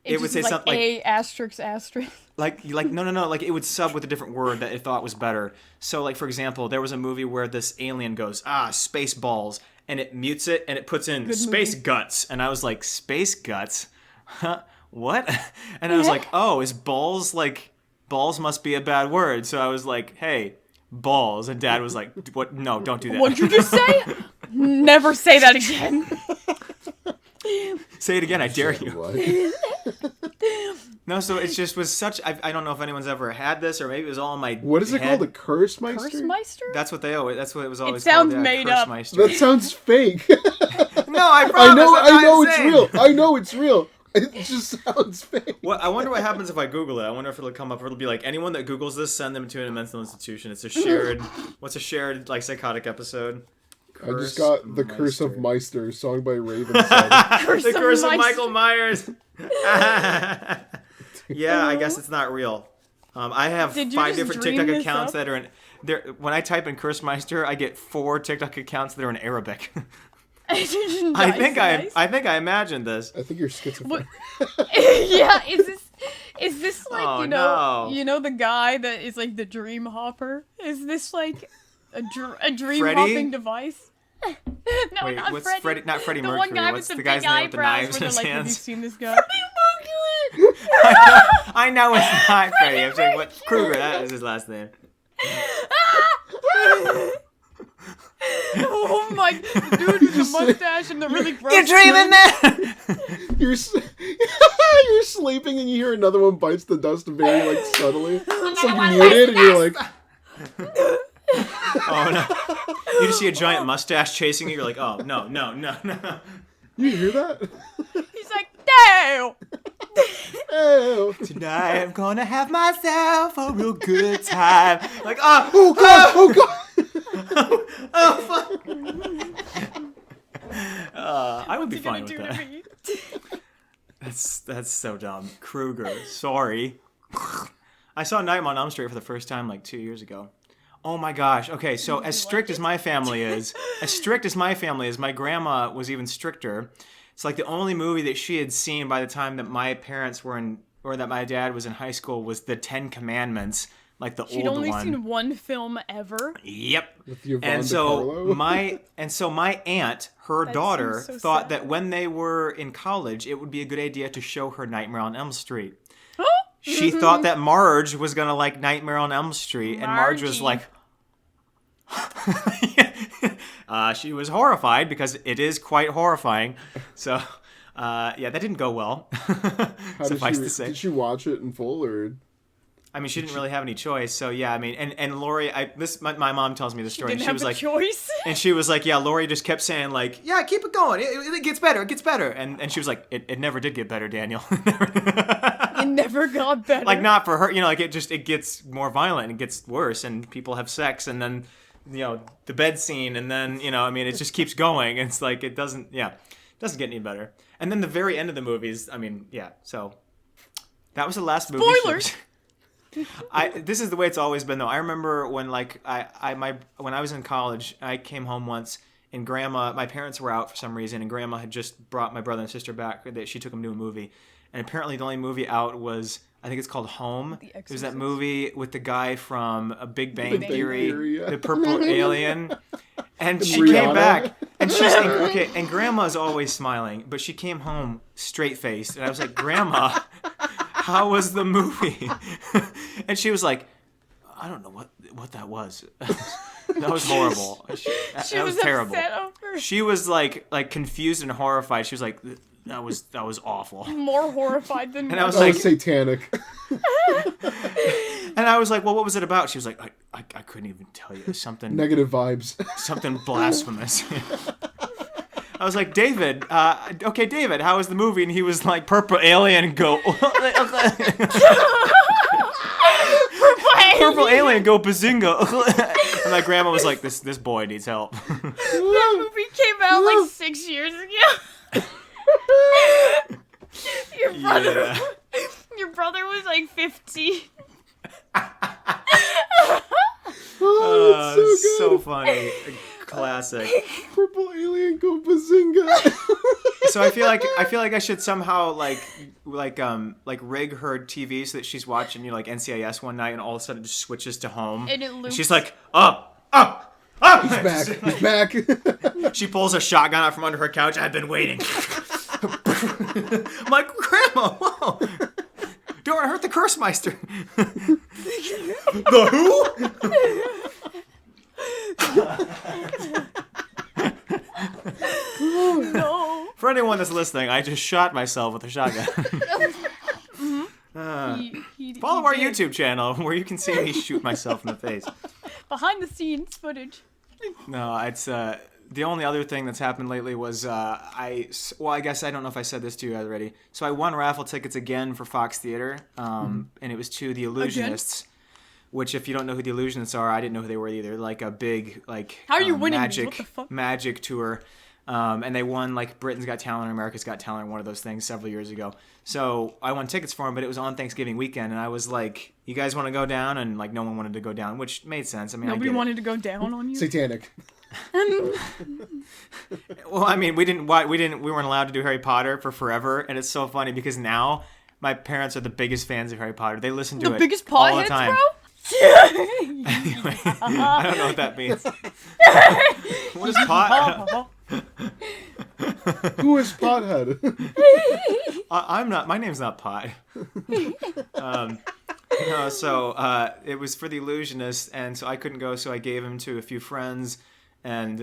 it would say like something like A asterisk asterisk. like no, like it would sub with a different word that it thought was better. So like for example, there was a movie where this alien goes space balls, and it mutes it and it puts in space guts, and I was like, space guts, huh? What? And I was like, oh, is balls like balls must be a bad word? So I was like, hey, balls, and Dad was like, what? No, don't do that. What'd you just say? Never say that again. Say it again, I dare you. What? No, so it just was such. I don't know if anyone's ever had this, or maybe it was all in my. What is it head. called? A cursemeister? Cursemeister? That's what they always. That's what it was always. It sounds called, made up. Cursemeister. That sounds fake. No, I promise. I know it's real. I know it's real. It just sounds fake. Well, I wonder what happens if I Google it. I wonder if it'll come up. Or it'll be like anyone that Googles this, send them to a mental institution. It's a shared. What's a shared like psychotic episode? I just got The Curse of Meister, song by Raven. The Curse of Michael Myers. Yeah, I guess it's not real. I have 5 different TikTok accounts that are in there. When I type in Cursemeister, I get 4 TikTok accounts that are in Arabic. I think I imagined this. I think you're schizophrenic. Yeah, is this like no. you know the guy that is like the dream hopper? Is this like a dream Freddy? hopping device? No, Wait, not what's Freddy. Freddy? Not Freddie The Mercury. one guy What's with the the guy's big name with the eyebrows knives in where his they're like, have you hands? seen this guy? I know it's not Freddie. I'm saying what Krueger. That is his last name. Oh my dude with the mustache and the really gross. You're dreaming that. You're sleeping and you hear another one bites the dust very like subtly. It's like muted and you're like, Oh no! You just see a giant mustache chasing you. You're like, oh no. you hear that? He's like, damn. Oh. Tonight I'm gonna have myself a real good time. Like, oh God. oh fuck. I would be fine with that. That's so dumb. Krueger. Sorry. I saw Nightmare on Elm Street for the first time like 2 years ago. Oh my gosh. Okay, so as strict as my family is, my grandma was even stricter. It's like the only movie that she had seen by the time that my parents were in, or that my dad was in high school, was the 10 Commandments, like the She'd old only one. seen one film ever. Yep. With Yvonne And so DiCarlo. my aunt, her That daughter, seems so thought sad. that when they were in college, it would be a good idea to show her Nightmare on Elm Street. She thought that Marge was gonna like Nightmare on Elm Street, and Marge was like, she was horrified because it is quite horrifying. So, yeah, that didn't go well. Suffice to say. Did she watch it in full or? I mean, she didn't really have any choice. So yeah, I mean, and Lori, my mom tells me the story. Didn't She have was a like, choice. and she was like, yeah, Lori just kept saying like, yeah, keep it going. It gets better. It gets better. And she was like, it never did get better, Daniel. It never got better. Like not for her, like it gets more violent and it gets worse and people have sex and then, the bed scene and then, I mean, it just keeps going. It's like, it doesn't get any better. And then the very end of the movies, I mean, yeah. So that was the last movie. Spoilers. This is the way it's always been though. I remember when when I was in college, I came home once and my parents were out for some reason and grandma had just brought my brother and sister back. That she took them to a movie. And apparently the only movie out was, I think it's called Home. It was that movie with the guy from A Big Bang Theory, yeah. the purple alien. And she Rihanna. came back, and she's okay. And Grandma's always smiling, but she came home straight faced, and I was like, "Grandma, how was the movie?" And she was like, "I don't know what that was. That was horrible. That was terrible." She was like confused and horrified. She was like, That was awful. More horrified than. And I was That like, was satanic. and I was like, well, what was it about? She was like, I couldn't even tell you. Something Negative vibes. something blasphemous. I was like, David, okay, David, how was the movie? And he was like, purple alien, go. Purple alien, go bazinga. And my grandma was like, this boy needs help. That movie came out like 6 years ago. Your brother was like 15. Oh, it's so funny. Classic. Purple alien go bazinga. So I feel like I should somehow like rig her TV so that she's watching like NCIS one night and all of a sudden it just switches to Home. And it loops. And she's like, up. He's back. She pulls a shotgun out from under her couch. I've been waiting. I'm like, Grandma, whoa. Don't want to hurt the cursemeister. The who? No. For anyone that's listening, I just shot myself with a shotgun. Follow our YouTube channel where you can see me shoot myself in the face. Behind the scenes footage. No, it's the only other thing that's happened lately was I guess I don't know if I said this to you guys already. So I won raffle tickets again for Fox Theater, and it was to The Illusionists. Again? Which, if you don't know who The Illusionists are, I didn't know who they were either. Like a big how are you winning these? What the fuck? magic tour. And they won like Britain's Got Talent or America's Got Talent, one of those things several years ago. So I won tickets for them, but it was on Thanksgiving weekend, and I was like, "You guys want to go down?" And like, no one wanted to go down, which made sense. I mean, nobody wanted to go down on you. Satanic. Well, I mean, we weren't allowed to do Harry Potter for forever, and it's so funny because now my parents are the biggest fans of Harry Potter. They listen to it biggest all the potheads, time. bro? Anyway, I don't know what that means. What is pot? Who is Pothead? I'm not. My name's not Pot. No, so it was for The Illusionists, and so I couldn't go, so I gave him to a few friends, and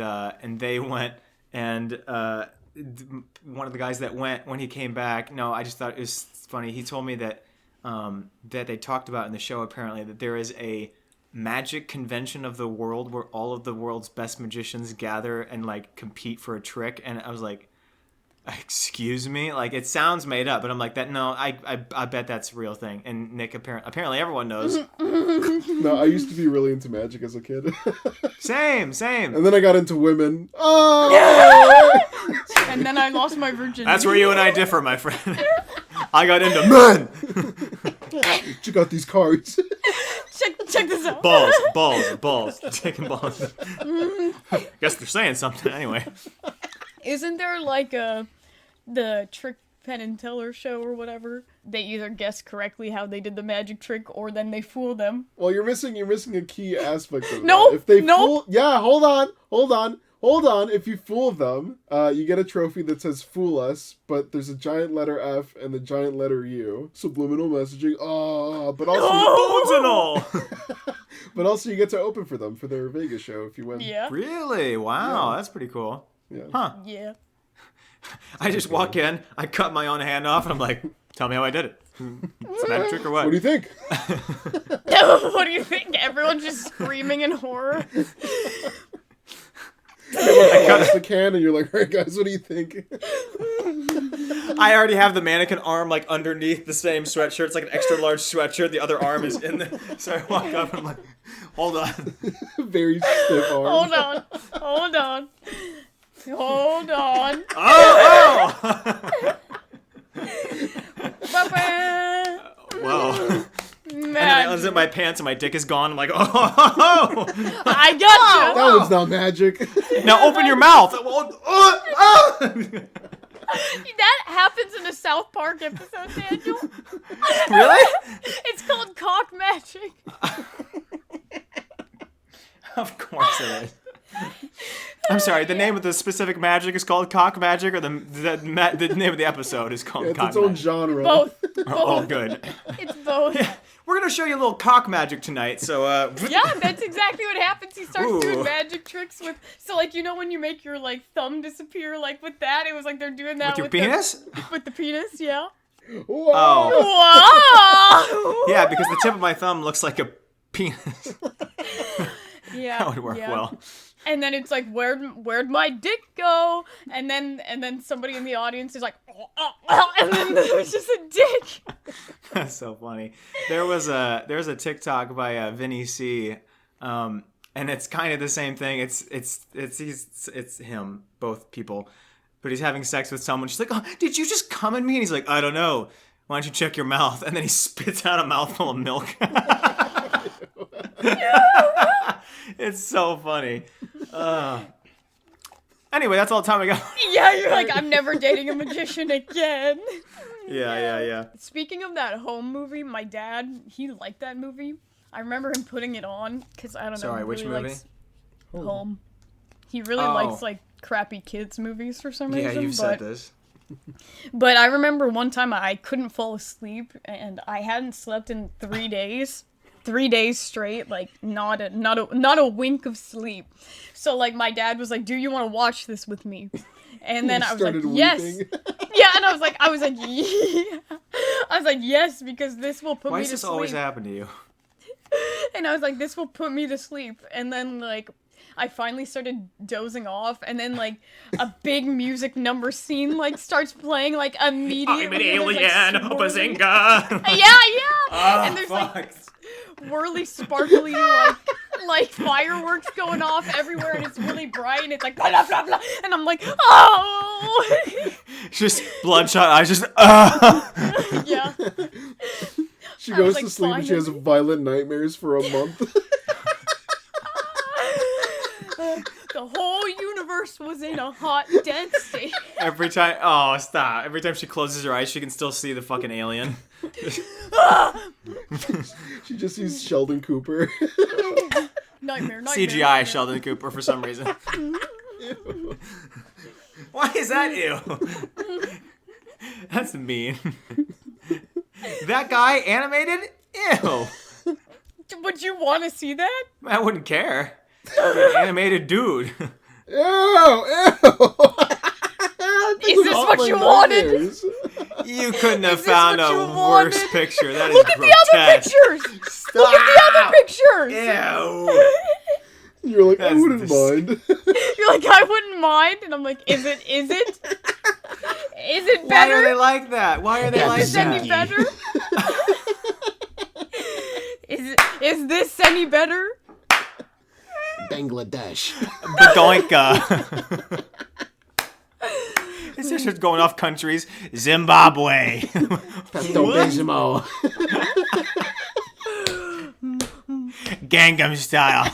they went, and one of the guys that went, when he came back, no, I just thought it was funny. He told me that that they talked about in the show, apparently, that there is a magic convention of the world where all of the world's best magicians gather and like compete for a trick, and I was like, excuse me, like it sounds made up, but I'm like, that no, I bet that's a real thing. And Nick apparently everyone knows. No, I used to be really into magic as a kid. Same. And then I got into women. Oh! And then I lost my virginity. That's where you and I differ, my friend. I got into men. Check out these cards. Check this out. Balls. Taking balls. Guess they're saying something anyway. Isn't there like the trick Penn and Teller show or whatever? They either guess correctly how they did the magic trick or then they fool them. Well, you're missing a key aspect of no, that. If they no. fool, yeah, hold on. If you fool them, you get a trophy that says "Fool Us," but there's a giant letter F and the giant letter U. Subliminal messaging. But also bones and all. But also you get to open for them for their Vegas show if you win. Yeah. Really? Wow, Yeah. That's pretty cool. Yeah. Huh. Yeah. I just walk in, I cut my own hand off, and I'm like, tell me how I did it. It's a magic trick or what? What do you think? What do you think? Everyone's just screaming in horror. I cut the can and you're like, all right guys, what do you think? I already have the mannequin arm like underneath the same sweatshirt. It's like an extra large sweatshirt. The other arm is in there. So I walk up and I'm like, hold on. Very stiff arm. Hold on. Oh! Whoa. And then I unzip my pants and my dick is gone. I'm like, oh! I got you! That was not magic. Now open your mouth. That happens in a South Park episode, Daniel. Really? It's called cock magic. Of course it is. I'm sorry, the name of the specific magic is called cock magic, or the name of the episode is called cock It's its own magic? genre. Both. Oh, good. It's both. Yeah, we're going to show you a little cock magic tonight, so... Yeah, that's exactly what happens. He starts doing Ooh. magic tricks with... So, like, you know when you make your, like, thumb disappear, like, with that? It was like they're doing that With your penis? With the penis, yeah. Whoa. Oh. Whoa! Yeah, because the tip of my thumb looks like a penis. Yeah. That would work well. And then it's like, where'd my dick go? And then somebody in the audience is like, and then there's just a dick. That's so funny. There's a TikTok by Vinny C, and it's kind of the same thing. It's him, both people, but he's having sex with someone. She's like, "Oh, did you just come at me?" And he's like, "I don't know. Why don't you check your mouth?" And then he spits out a mouthful of milk. It's so funny. Anyway, that's all the time we got. Yeah, you're like, I'm never dating a magician again. Yeah. Speaking of that Home movie, my dad, he liked that movie. I remember him putting it on, because I don't know. Sorry, he which really movie? likes Home. He really likes, like, crappy kids movies for some reason. Yeah, you've said this. But I remember one time I couldn't fall asleep, and I hadn't slept in 3 days. 3 days straight, like not a wink of sleep. So like my dad was like, "Do you want to watch this with me?" And then I was like, "Yes." Yeah, and I was like, "Yeah." I was like, yes, because this will put Why me does to this sleep. always happen to you? And I was like, this will put me to sleep. And then, like, I finally started dozing off. And then, like, a big music number scene, like, starts playing, like, immediately. I'm an There's, like, alien, swirling- bazinga! Yeah. And there's, fuck. like, whirly, sparkly, like fireworks going off everywhere. And it's really bright. And it's like, blah, blah, blah, blah. And I'm like, oh! Just bloodshot eyes, just, Yeah. She I was goes like, to sleep and she has finally. violent nightmares for a month. The whole universe was in a hot, dense state. Every time, oh, stop. Every time she closes her eyes, she can still see the fucking alien. She just sees Sheldon Cooper. Nightmare. CGI Sheldon Cooper for some reason. Ew. Why is that ew? That's mean. That guy animated? Ew. Would you want to see that? I wouldn't care. An animated dude. Ew! Ew! Is this what you wanted? You couldn't have this found what a you worse wanted? picture. That is Look at the other grotesque. pictures. Stop. Look at the other pictures. Ew. You're like, I That's wouldn't mind. You're like, I wouldn't mind, and I'm like, is it? Is it Why are they better? like that? Why are they Is like this any that? better? Is this any better? Bangladesh. Badoinka. It's just going off countries. Zimbabwe. Pestobismo. Gangnam Style.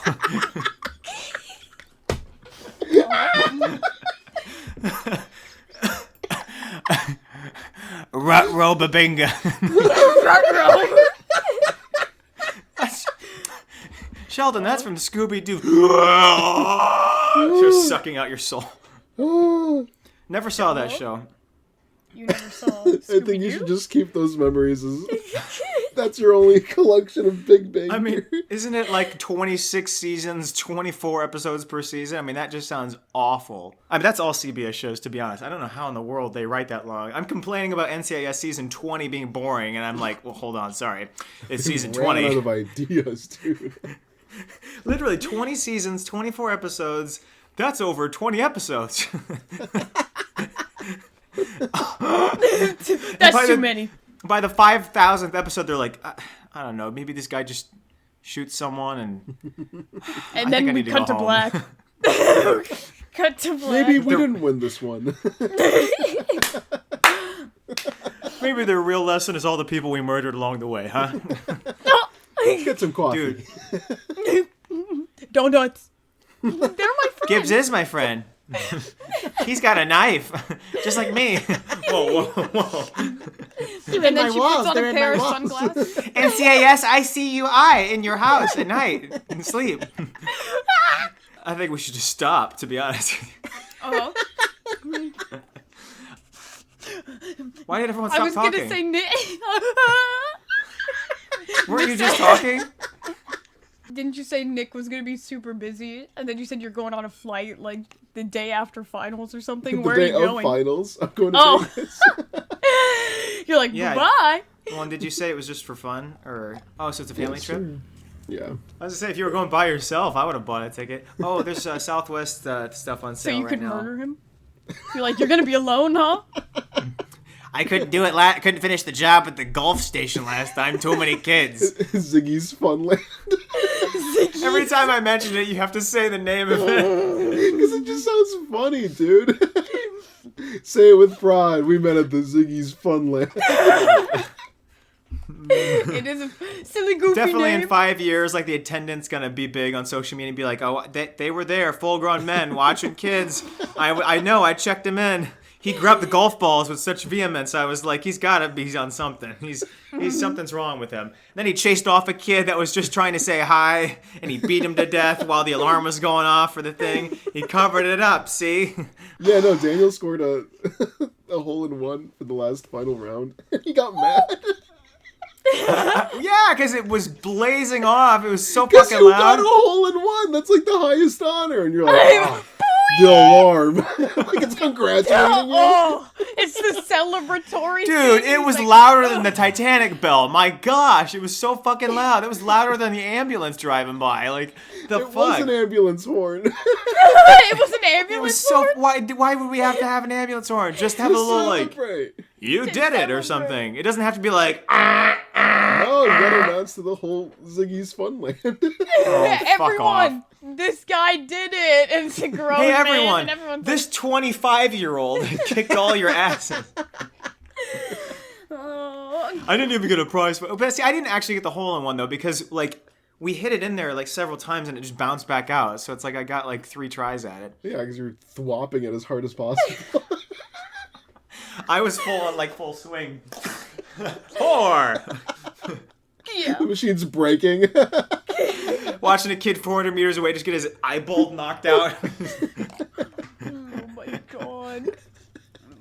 Rut-row-babinga. Sheldon, that's from Scooby-Doo. Just sucking out your soul. Never saw that show. You never saw I think you Scooby-Doo? should just keep those memories as that's your only collection of Big Bang I mean, Theory. isn't it like 26 seasons, 24 episodes per season? I mean, that just sounds awful. I mean, that's all CBS shows, to be honest. I don't know how in the world they write that long. I'm complaining about NCIS season 20 being boring, and I'm like, well, hold on, sorry. It's season Ran out 20. of ideas, dude. Literally 20 seasons, 24 episodes. That's over 20 episodes. That's By too the- many. By the 5,000th episode, they're like, I don't know, maybe this guy just shoots someone and And I then think I we need to cut go to home. black. Cut to black. Maybe we didn't win this one. maybe their real lesson is all the people we murdered along the way, huh? Let's get some coffee. Dude, Donuts. They're my friends. Gibbs is my friend. He's got a knife, just like me. Whoa, whoa, whoa. And then she puts on a pair of sunglasses. NCIS, I see you in your house at night and sleep. I think we should just stop, to be honest. Oh. Why did everyone I stop was talking? gonna say Nick. Weren't you just talking? Didn't you say Nick was gonna be super busy? And then you said you're going on a flight like the day after finals or something. The Where day are you of going? finals, I'm going to Oh. Vegas. You're like, Yeah. bye. Well, did you say it was just for fun? Or so it's a family Yes, trip? sir. Yeah. I was gonna say, if you were going by yourself, I would have bought a ticket. Oh, there's Southwest stuff on So sale you right could now. murder him? You're like, you're gonna be alone, huh? I couldn't do it. Couldn't finish the job at the golf station last time. Too many kids. Ziggy's Funland. Every time I mention it, you have to say the name of it. Because it just sounds funny, dude. Say it with pride. We met at the Ziggy's Funland. It is a silly, goofy Definitely name. in 5 years, like the attendance gonna be big on social media and be like, oh, they were there, full-grown men watching kids. I know. I checked him in. He grabbed the golf balls with such vehemence. I was like, he's gotta be on something. He's something's wrong with him. Then he chased off a kid that was just trying to say hi, and he beat him to death while the alarm was going off for the thing. He covered it up. See? Yeah, no, Daniel scored a hole in one for the last final round. He got mad. Yeah, because it was blazing off. It was so Guess fucking you got loud. a hole in one. That's like the highest honor, and you're like, oh, the alarm. Like it's congratulating you. Oh, it's the celebratory. Dude, thing. it was Like, louder than the Titanic bell. My gosh, it was so fucking loud. It was louder than the ambulance driving by. Like, the It fuck? was an ambulance horn. It was an ambulance. It was so. Why would we have to have an ambulance horn? Just have a little like, Celebrate. you To did it or celebrate. something. It doesn't have to be like, No, you gotta announce to the whole Ziggy's Funland. oh, fuck off. Everyone, this guy did it, and it's a grown Hey man, everyone, and everyone's this 25-year-old kicked all your asses. like, oh. I didn't even get a prize for. But see, I didn't actually get the hole in one though because like we hit it in there like several times and it just bounced back out. So it's like I got like 3 tries at it. Yeah, because you're thwopping it as hard as possible. I was full swing. 4. Yeah. The machine's breaking. Watching a kid 400 meters away just get his eyeball knocked out. Oh my god.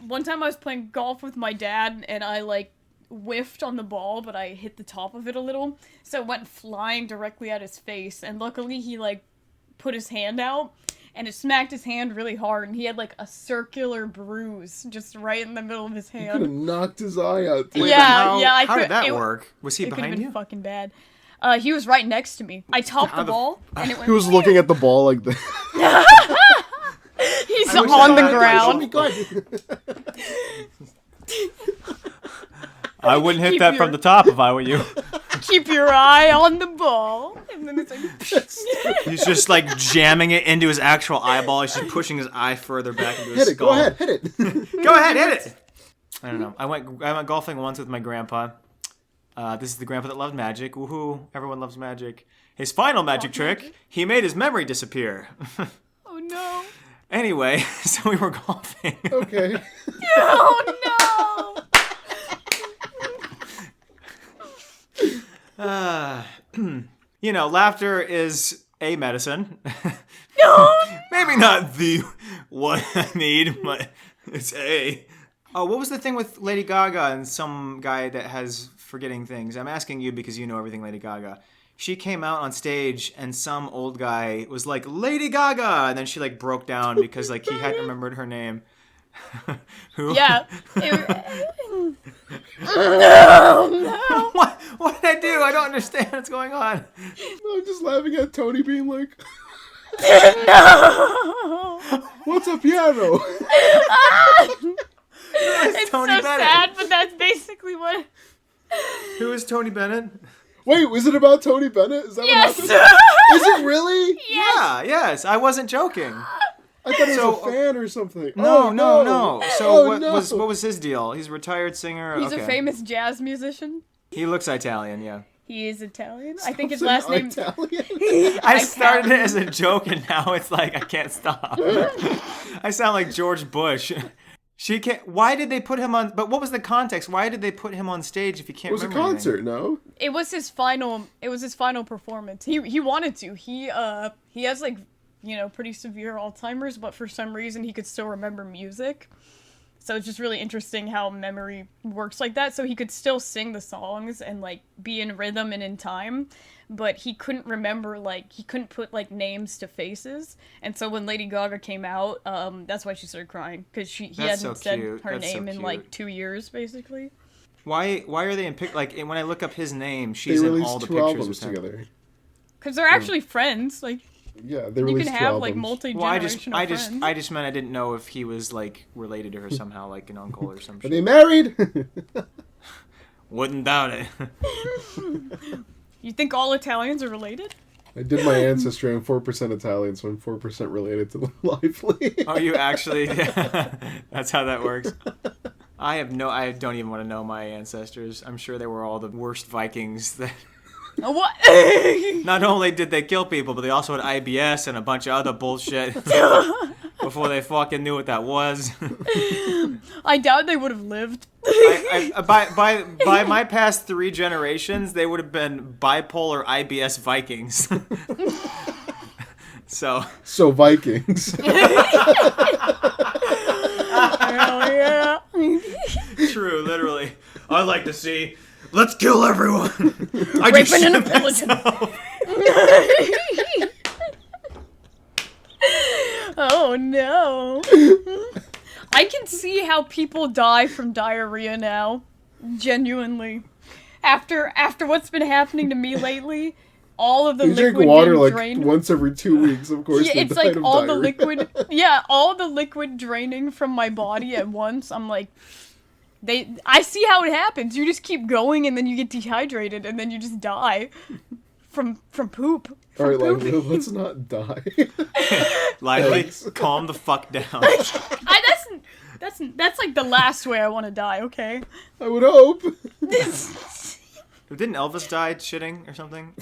One time I was playing golf with my dad and I like whiffed on the ball, but I hit the top of it a little. So it went flying directly at his face, and luckily he like put his hand out and it smacked his hand really hard, and he had like a circular bruise just right in the middle of his Could have hand. knocked his eye out. Dude. Yeah, I How could- did that it- work? Was he It could have behind been you? fucking bad. He was right next to me. I topped the ball and it went. He was looking at the ball like this. He's I wish on I the had that. ground. I wouldn't hit Keep that your- from the top if I were you. Keep your eye on the ball. And then it's like. He's just like jamming it into his actual eyeball. He's just pushing his eye further back into his Hit it. skull. Go ahead. Hit it. Go ahead, hit it. I don't know. I went golfing once with my grandpa. This is the grandpa that loved magic. Woohoo! Everyone loves magic. His final magic trick, he made his memory disappear. Oh no. Anyway, so we were golfing. Okay. Oh no. You know, laughter is a medicine. No. Maybe not the what I need, but it's a. Oh, what was the thing with Lady Gaga and some guy that has forgetting things? I'm asking you because you know everything Lady Gaga. She came out on stage and some old guy was like, Lady Gaga! And then she like broke down because like he hadn't remembered her name. Who? Yeah. No. What did I do? I don't understand what's going on. I'm just laughing at Tony being like, No. "What's a piano?" It's Tony so Bennett. sad, but that's basically what. Who is Tony Bennett? Wait, was it about Tony Bennett? Is that Yes. what happened? Is it really? Yeah, yes. I wasn't joking. I thought it was So- a fan or something. No, Oh, no. So Oh, what no. was his deal? He's a retired singer. He's Okay. a famous jazz musician. He looks Italian, yeah. He is Italian. I think his Saying last name. Italian? I started it as a joke and now it's like I can't stop. I sound like George Bush. She can't. Why did they put him on? But what was the context? Why did they put him on stage if he can't? It was a remember anything? concert, no? It was his final. It was his final performance. He wanted to. He has like, you know, pretty severe Alzheimer's, but for some reason he could still remember music. So it's just really interesting how memory works like that. So he could still sing the songs and like be in rhythm and in time, but he couldn't remember, like he couldn't put like names to faces. And so when Lady Gaga came out, that's why she started crying, because he That's hadn't so said cute. her That's so name in cute. like 2 years basically. Why are they in like when I look up his name, They she's in all released the 2 pictures albums with him. together. Because they're actually friends. Like Yeah, they you released can 2 have albums. like multi-generational Well, friends. I just meant I didn't know if he was like related to her somehow, like an uncle or some Are shit. they married? Wouldn't doubt it. You think all Italians are related? I did my ancestry. I'm 4% Italian, so I'm 4% related to Lively. Are you actually? That's how that works. I don't even want to know my ancestors. I'm sure they were all the worst Vikings that What? not only did they kill people, but they also had IBS and a bunch of other bullshit before they fucking knew what that was. I doubt they would have lived. By my past 3 generations, they would have been bipolar IBS Vikings. So Vikings. Hell yeah. true, literally. I like to see. Let's kill everyone. I just Raping and shit pillaging. myself. Oh no. I can see how people die from diarrhea now. Genuinely. After what's been happening to me lately, all of the You drink liquid water being like drained. once every 2 weeks, of course. Yeah, they it's died like of all the diarrhea. liquid. All the liquid draining from my body at once. I'm like, I see how it happens. You just keep going, and then you get dehydrated, and then you just die from poop. All right, pooping. Lively, let's not die. Lively, Thanks. calm the fuck down. That's like the last way I want to die. Okay. I would hope. Didn't Elvis die shitting or something?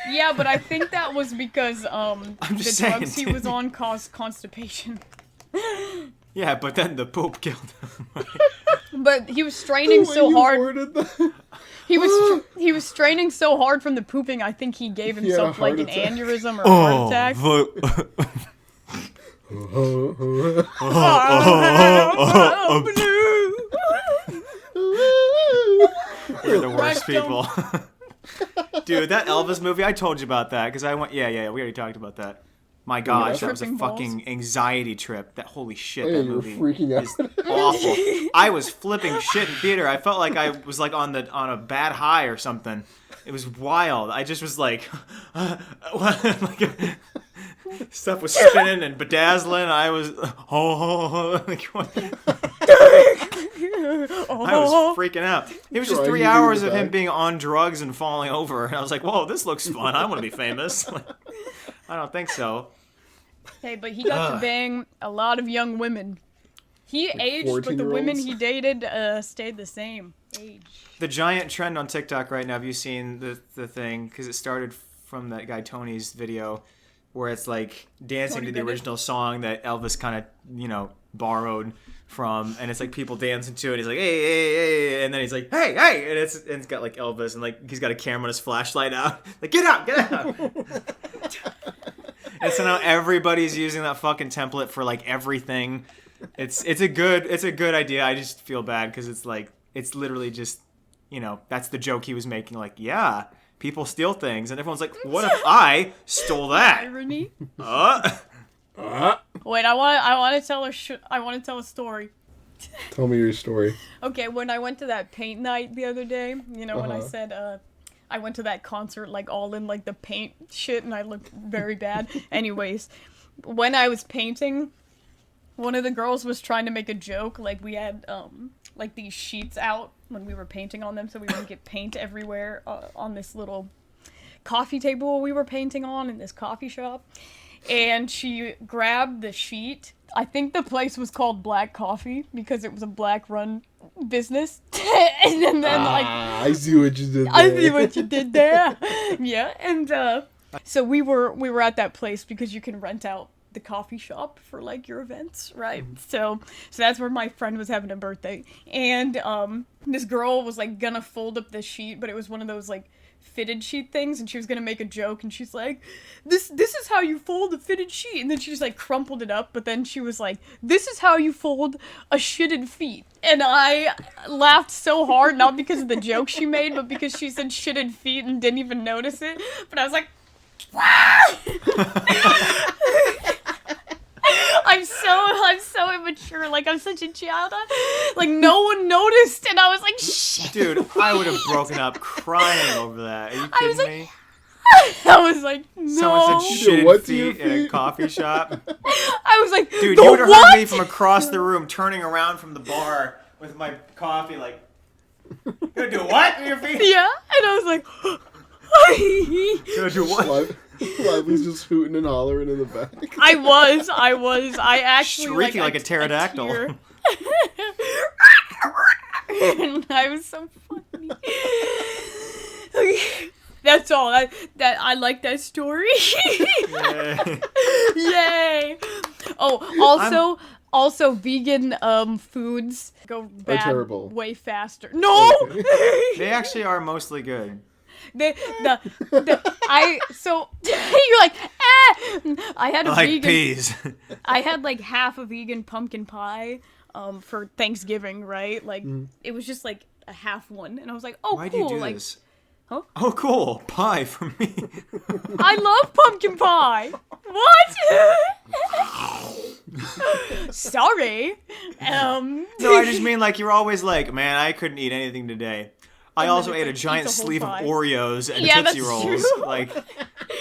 Yeah, but I think that was because I'm the just saying, drugs he was on caused constipation. Yeah, but then the poop killed him. But he was straining The way so you hard. worded that. He was straining so hard from the pooping. I think he gave himself heart like an attack. aneurysm or a heart attack. We're the worst Rectum. people. Dude, that Elvis movie, I told you about that because I went. Yeah, we already talked about that. My gosh, that was a Tripping balls. fucking anxiety trip. That holy shit, Oh, yeah, that you were movie freaking out. is awful. I was flipping shit in theater. I felt like I was like on a bad high or something. It was wild. I just was like, like stuff was spinning and bedazzling. I was like, what? I was freaking out. It was just Trying 3 to do hours the of him back. being on drugs and falling over. And I was like, whoa, this looks fun. I want to be famous. I don't think so. Hey, but he got to bang a lot of young women. He aged, but the women 14-year-olds? he dated stayed the same age. The giant trend on TikTok right now, have you seen the thing? Because it started from that guy Tony's video where it's like dancing Tony to the Bennett. original song that Elvis kind of, borrowed from. And it's like people dancing to it. He's like, hey, hey, hey. And then he's like, hey, hey. And it's got like Elvis and like he's got a camera and his flashlight out. Like, get out, get out. And so now everybody's using that fucking template for like everything. It's a good idea. I just feel bad because it's like it's literally just that's the joke he was making. Like, yeah, people steal things, and everyone's like, what if I stole that? Irony. Ah. Wait, I want to tell a story. Tell me your story. Okay, when I went to that paint night the other day, when I said I went to that concert like all in like the paint shit and I looked very bad. Anyways, when I was painting, one of the girls was trying to make a joke. Like we had like these sheets out when we were painting on them so we wouldn't get paint everywhere on this little coffee table we were painting on in this coffee shop. And she grabbed the sheet. I think the place was called Black Coffee because it was a black run business. And then like I see what you did there. I see what you did there. Yeah, and so we were at that place because you can rent out the coffee shop for like your events, right? So that's where my friend was having a birthday, and this girl was like gonna fold up the sheet, but it was one of those like fitted sheet things, and she was gonna make a joke, and she's like, this is how you fold a fitted sheet, and then she just like crumpled it up, but then she was like, this is how you fold a shitted feet. And I laughed so hard, not because of the joke she made, but because she said shitted feet and didn't even notice it. But I was like, I'm so immature. Like, I'm such a child. Like, no one noticed, and I was like, shit. Dude, I would have broken up crying over that. Are you I kidding was like, me? I was like, no. Someone said You did shitted what to your feet in a feet? coffee shop. I was like, Dude, the you would have what? heard me from across the room turning around from the bar with my coffee like, you gonna do what with your feet? Yeah, and I was like, You gonna do what? Lively's just hooting and hollering in the back. I actually Shrieking like a pterodactyl. tear. And I was so funny. Okay, that's all. That I like that story. Yeah. Yay! Oh, also vegan foods go bad terrible. way faster. No. They actually are mostly good. You're like, I had a Like vegan. peas. I had like half a vegan pumpkin pie for Thanksgiving, right? Like it was just like a half one, and I was like, oh, Why cool. do you do like, this? huh? Oh, cool. Pie for me. I love pumpkin pie. What? Sorry. No, I just mean like you're always like, man, I couldn't eat anything today. I And then also it's ate a like, eat giant the whole sleeve pie. of Oreos and Yeah, Tootsie that's Rolls. true. Like,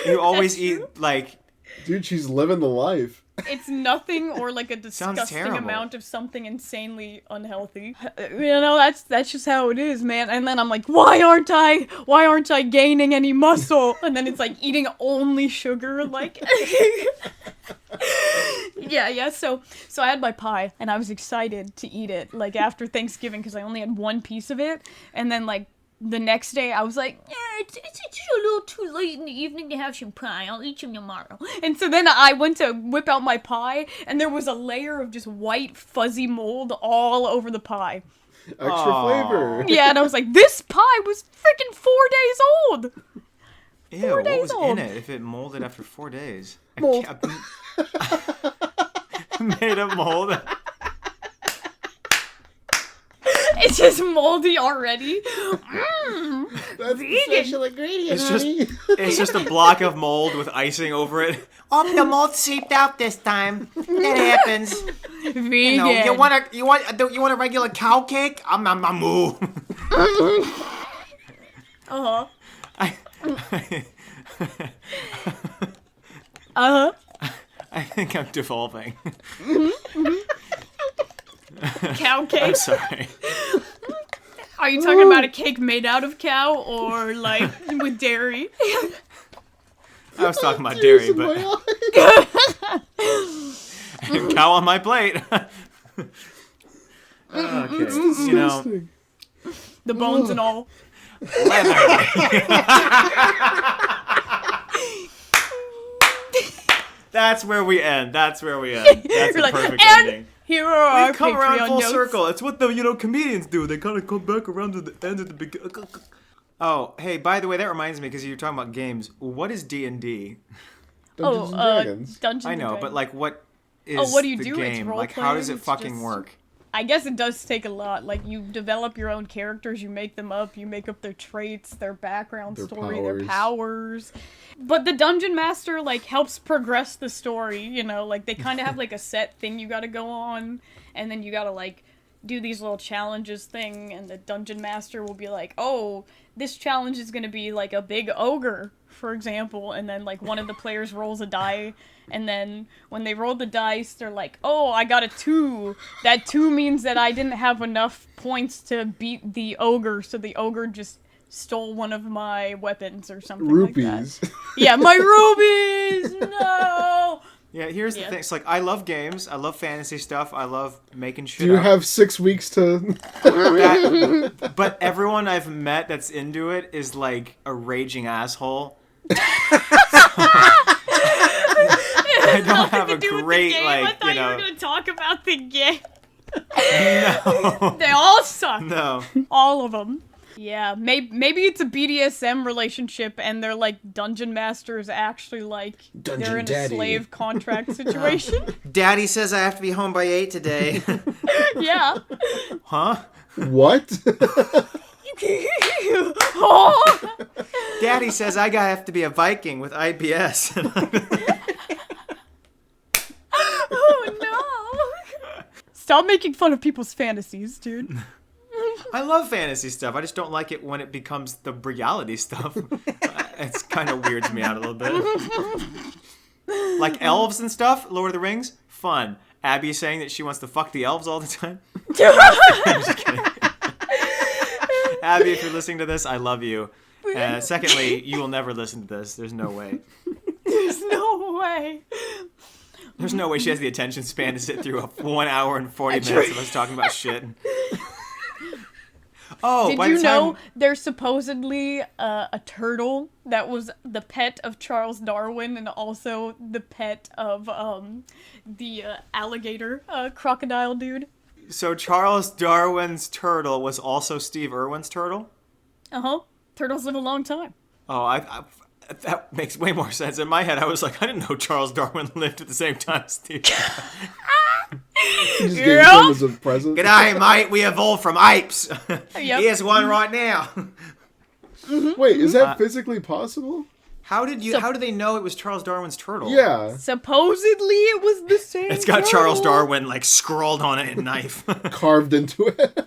you always That's eat true. like. Dude, she's living the life. It's nothing or like a Sounds disgusting terrible. amount of something insanely unhealthy. You know, that's just how it is, man. And then I'm like, why aren't I gaining any muscle? And then it's like eating only sugar, like yeah, so I had my pie and I was excited to eat it like after Thanksgiving because I only had one piece of it, and then like the next day I was like, it's a little too late in the evening to have some pie. I'll eat some tomorrow. And so then I went to whip out my pie, and there was a layer of just white fuzzy mold all over the pie. Extra Aw. flavor. Yeah, and I was like, this pie was freaking 4 days old. Ew, what days was old. in it if it molded after 4 days? Mold. Made of mold. It's just moldy already. That's the special ingredient, It's just a block of mold with icing over it. Oh, the mold seeped out this time. That happens. Vegan. You want a regular cow cake? Moo. Uh-huh. I think I'm devolving. Cow cake. I'm sorry. Are you talking about a cake made out of cow or like with dairy? I was talking about dairy, but cow on my plate. Okay, you know, The bones and all. leather. That's where we end. That's You're the like, perfect and ending. here are our Come around Patreon full notes. circle. It's what the comedians do. They kind of come back around to the end of the beginning. Oh, hey, by the way, that reminds me because you're talking about games. What is D&D? Dungeons and Dragons. Dungeons I and know, Dragons. but like, what is what do you the do? It's game? role Like, how does playing, it it's fucking just- work? I guess it does take a lot. Like, you develop your own characters, you make them up, you make up their traits, their background Their story, their powers. powers. But the Dungeon Master, like, helps progress the story, you know? Like, they kind of have, like, a set thing you gotta go on, and then you gotta, like, do these little challenges thing, and the Dungeon Master will be like, oh, this challenge is gonna be, like, a big ogre, for example, and then, like, one of the players rolls a die, and then when they roll the dice, they're like, oh, I got a 2. That 2 means that I didn't have enough points to beat the ogre, so the ogre just stole one of my weapons or something like Rupees. that. Yeah, my rubies! No! Yeah, here's the Yeah. thing. It's like, I love games. I love fantasy stuff. I love making shit Do you up. have 6 weeks to... But everyone I've met that's into it is like a raging asshole. I don't have a great, I like, thought you know. were gonna talk about the game. No. They all suck. No. All of them. Yeah, maybe it's a BDSM relationship and they're like dungeon masters actually like Dungeon they're in daddy. a slave contract situation. Daddy says I have to be home by 8 today. Yeah. Huh? What? Oh! Daddy says I gotta have to be a Viking with IBS. Oh no! Stop making fun of people's fantasies, dude. I love fantasy stuff. I just don't like it when it becomes the reality stuff. It's kind of weirds me out a little bit. Like elves and stuff, Lord of the Rings, fun. Abby saying that she wants to fuck the elves all the time. I'm just kidding. Abby, if you're listening to this, I love you. Secondly, you will never listen to this. There's no way. There's no way. There's no way she has the attention span to sit through a 1 hour and 40 minutes of us talking about shit. Oh, Did by you the know time... there's supposedly a turtle that was the pet of Charles Darwin and also the pet of the alligator crocodile dude? So Charles Darwin's turtle was also Steve Irwin's turtle? Uh-huh. Turtles live a long time. Oh, that makes way more sense. In my head, I was like, I didn't know Charles Darwin lived at the same time as Steve. You just gave it to him as a present. G'day, mate. We evolved from apes. Yep. Here's one right now. Wait, is that physically possible? How do they know it was Charles Darwin's turtle? Yeah. Supposedly it was the same. It's got turtle. Charles Darwin like scrawled on it in knife. Carved into it.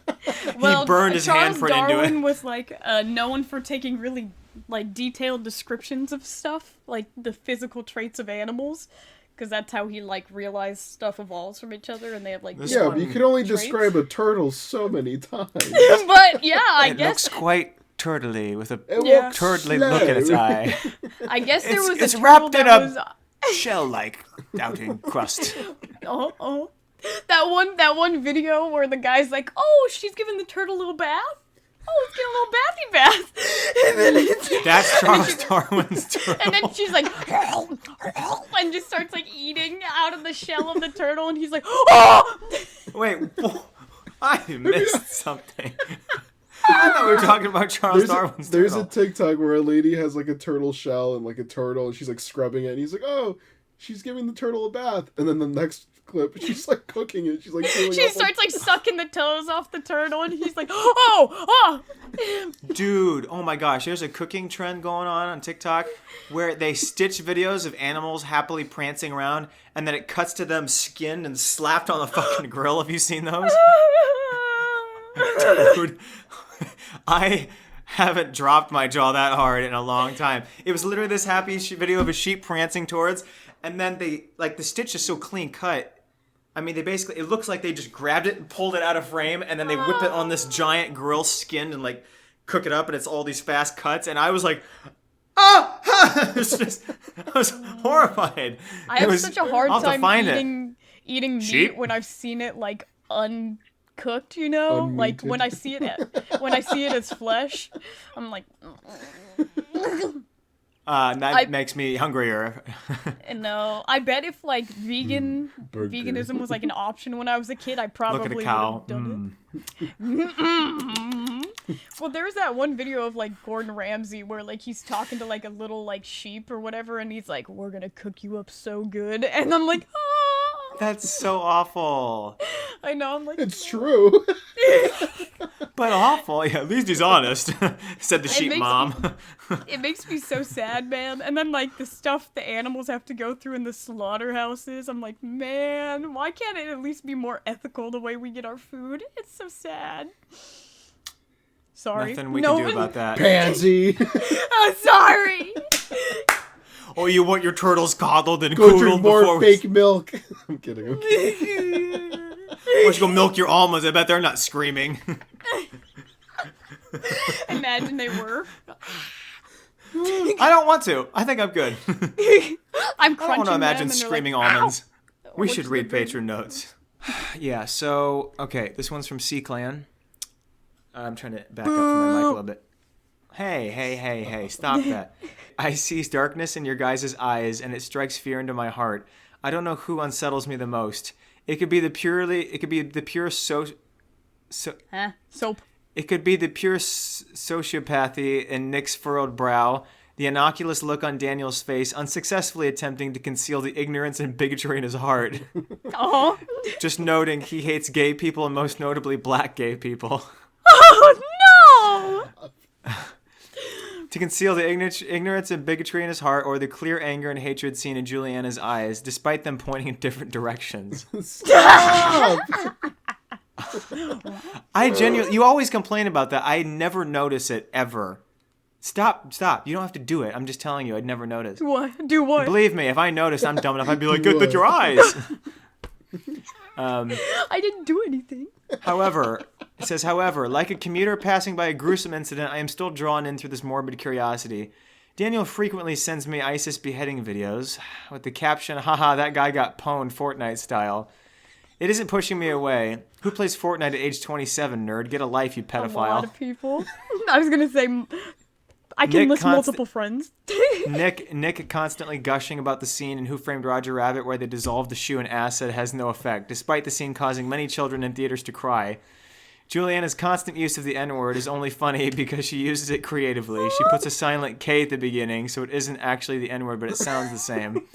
Well, he burned his Charles handprint into Darwin it. was like known for taking really like detailed descriptions of stuff, like the physical traits of animals, because that's how he like realized stuff evolves from each other, and they have like Yeah, but you could only traits. describe a turtle so many times. But yeah, I It guess looks quite turtly with a It Yeah. looks turtly slow. look in its eye. I guess there was it's a wrapped turtle in that a- was Shell-like outing crust. that one video where the guy's like, "Oh, she's giving the turtle a little bath. Oh, it's getting a little bathy bath," and then it's That's Charles Darwin's turtle. and then she's like, and just starts like eating out of the shell of the turtle, and he's like, "Oh!" Wait, I missed something. I thought we were talking about Charles Darwin's There's a turtle. TikTok where a lady has like a turtle shell and like a turtle, and she's like scrubbing it, and he's like, "Oh, she's giving the turtle a bath," and then the next clip, she's like cooking it. She's like, She starts like sucking the toes off the turtle, and he's like, "Oh!" Dude, oh my gosh, there's a cooking trend going on TikTok where they stitch videos of animals happily prancing around, and then it cuts to them skinned and slapped on the fucking grill. Have you seen those? Dude, I haven't dropped my jaw that hard in a long time. It was literally this happy video of a sheep prancing towards, and then they, like, the stitch is so clean cut. I mean, they basically, it looks like they just grabbed it and pulled it out of frame, and then they whip it on this giant grill skinned and, like, cook it up, and it's all these fast cuts, and I was like, ah! It's just, I was horrified. I have such a hard I'll have to time find eating meat Sheep? when I've seen it like uncooked, you know? Like when I see it as flesh, I'm like, That makes me hungrier. no. I bet if like veganism was like an option when I was a kid, I probably Look at a would cow. have done it. Well, there's that one video of like Gordon Ramsay where like he's talking to like a little like sheep or whatever, and he's like, "We're gonna cook you up so good," and I'm like, "Oh." That's so awful. I know. I'm like, It's true. But awful. Yeah, at least he's honest, said the sheep makes mom. It makes me so sad, man. And then like the stuff the animals have to go through in the slaughterhouses, I'm like, man, why can't it at least be more ethical the way we get our food? It's so sad. Sorry. Nothing we can do about that. Pansy. Oh, sorry. Oh, you want your turtles coddled and Go coodled drink before more fake milk. I'm kidding. I'm kidding. Why don't you go milk your almonds? I bet they're not screaming. Imagine they were. I don't want to. I think I'm good. I'm I crunching don't want to imagine them and they're screaming like, almonds. We What's should the read big- patron notes. Yeah, so, okay, this one's from C-Clan. I'm trying to back up from my mic a little bit. Hey, stop that. I see darkness in your guys' eyes, and it strikes fear into my heart. I don't know who unsettles me the most. It could be the pure Huh? Soap. It could be the pure sociopathy in Nick's furrowed brow, the innocuous look on Daniel's face, unsuccessfully attempting to conceal the ignorance and bigotry in his heart. Oh. Just noting he hates gay people and most notably black gay people. Oh no! To conceal the ignorance and bigotry in his heart, or the clear anger and hatred seen in Juliana's eyes, despite them pointing in different directions. Stop. You always complain about that. I never notice it, ever. Stop. You don't have to do it. I'm just telling you, I'd never notice. What? Do what? Believe me, if I noticed, I'm dumb enough, I'd be like, good with your eyes. I didn't do anything. However, it says, like a commuter passing by a gruesome incident, I am still drawn in through this morbid curiosity. Daniel frequently sends me ISIS beheading videos with the caption, haha, that guy got pwned Fortnite style. It isn't pushing me away. Who plays Fortnite at age 27, nerd? Get a life, you A lot pedophile. of people. I was gonna say, I can Nick list multiple friends. Nick constantly gushing about the scene in Who Framed Roger Rabbit where they dissolve the shoe in acid has no effect, despite the scene causing many children in theaters to cry. Juliana's constant use of the N-word is only funny because she uses it creatively. She puts a silent K at the beginning, so it isn't actually the N-word, but it sounds the same.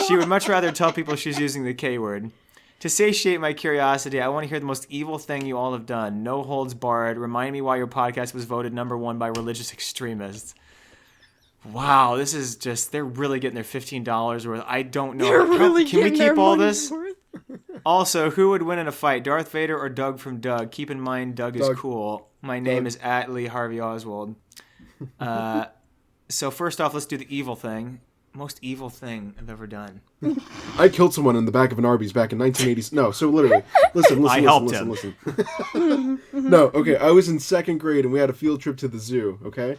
She would much rather tell people she's using the K-word. To satiate my curiosity, I want to hear the most evil thing you all have done. No holds barred. Remind me why your podcast was voted #1 by religious extremists. Wow, this is just, they're really getting their $15 worth. I don't know. They're really Can we getting their keep all money's this? worth. Also, who would win in a fight, Darth Vader or Doug from Doug? Keep in mind, Doug is Doug. cool. My name is @Lee Harvey Oswald. So first off, let's do the evil thing. Most evil thing I've ever done. I killed someone in the back of an Arby's back in 1980s. No, so literally, listen. I helped him. No, okay. I was in 2nd grade and we had a field trip to the zoo. Okay.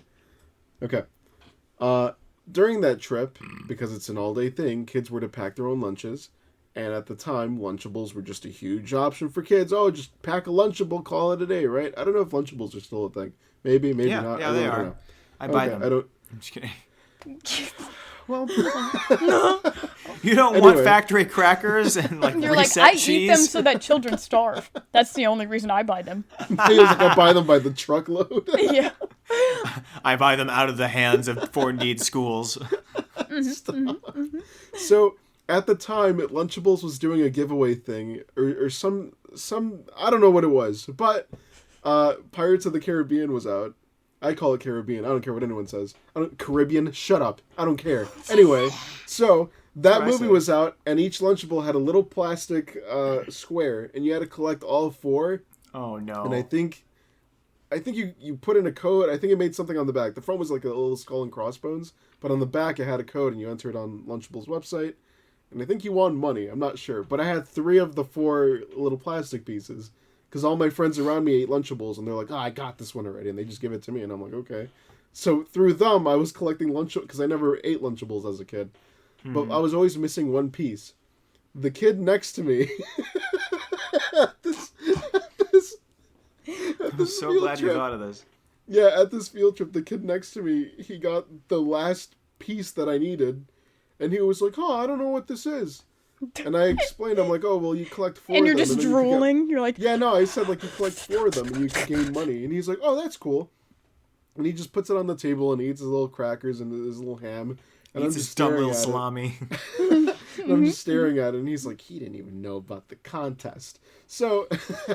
During that trip, because it's an all-day thing, kids were to pack their own lunches, and at the time, Lunchables were just a huge option for kids. Oh, just pack a Lunchable, call it a day, right? I don't know if Lunchables are still a thing. Maybe not. Yeah, they are. Know. I buy them. I don't. I'm just kidding. Well, You don't want factory crackers and like You're like, reset I cheese? eat them so that children starve. That's the only reason I buy them. he was like, I buy them by the truckload. Yeah. I buy them out of the hands of for-need schools. So at the time, Lunchables was doing a giveaway thing, or some I don't know what it was, but Pirates of the Caribbean was out. I call it Caribbean. I don't care what anyone says. Caribbean, shut up. I don't care. Anyway, so that movie was out, and each Lunchable had a little plastic square, and you had to collect all 4. Oh no! And I think you put in a code. I think it made something on the back. The front was like a little skull and crossbones, but on the back it had a code, and you enter it on Lunchable's website. And I think you won money. I'm not sure, but I had 3 of the 4 little plastic pieces. Because all my friends around me ate Lunchables, and they're like, oh, I got this one already, and they just give it to me, and I'm like, okay. So through them, I was collecting Lunchables, because I never ate Lunchables as a kid. But I was always missing one piece. The kid next to me... I'm so glad you thought of this. Yeah, at this field trip, the kid next to me, he got the last piece that I needed, and he was like, oh, I don't know what this is. And I explained, I'm like, oh, well, you collect 4 And of you're them. just and then drooling. You're like, Yeah, no, I said, like, you collect 4 of them, and you can gain money. And he's like, oh, that's cool. And he just puts it on the table and eats his little crackers and his little ham. And Eats his dumb little salami. And I'm just staring at it, and he's like, he didn't even know about the contest. So,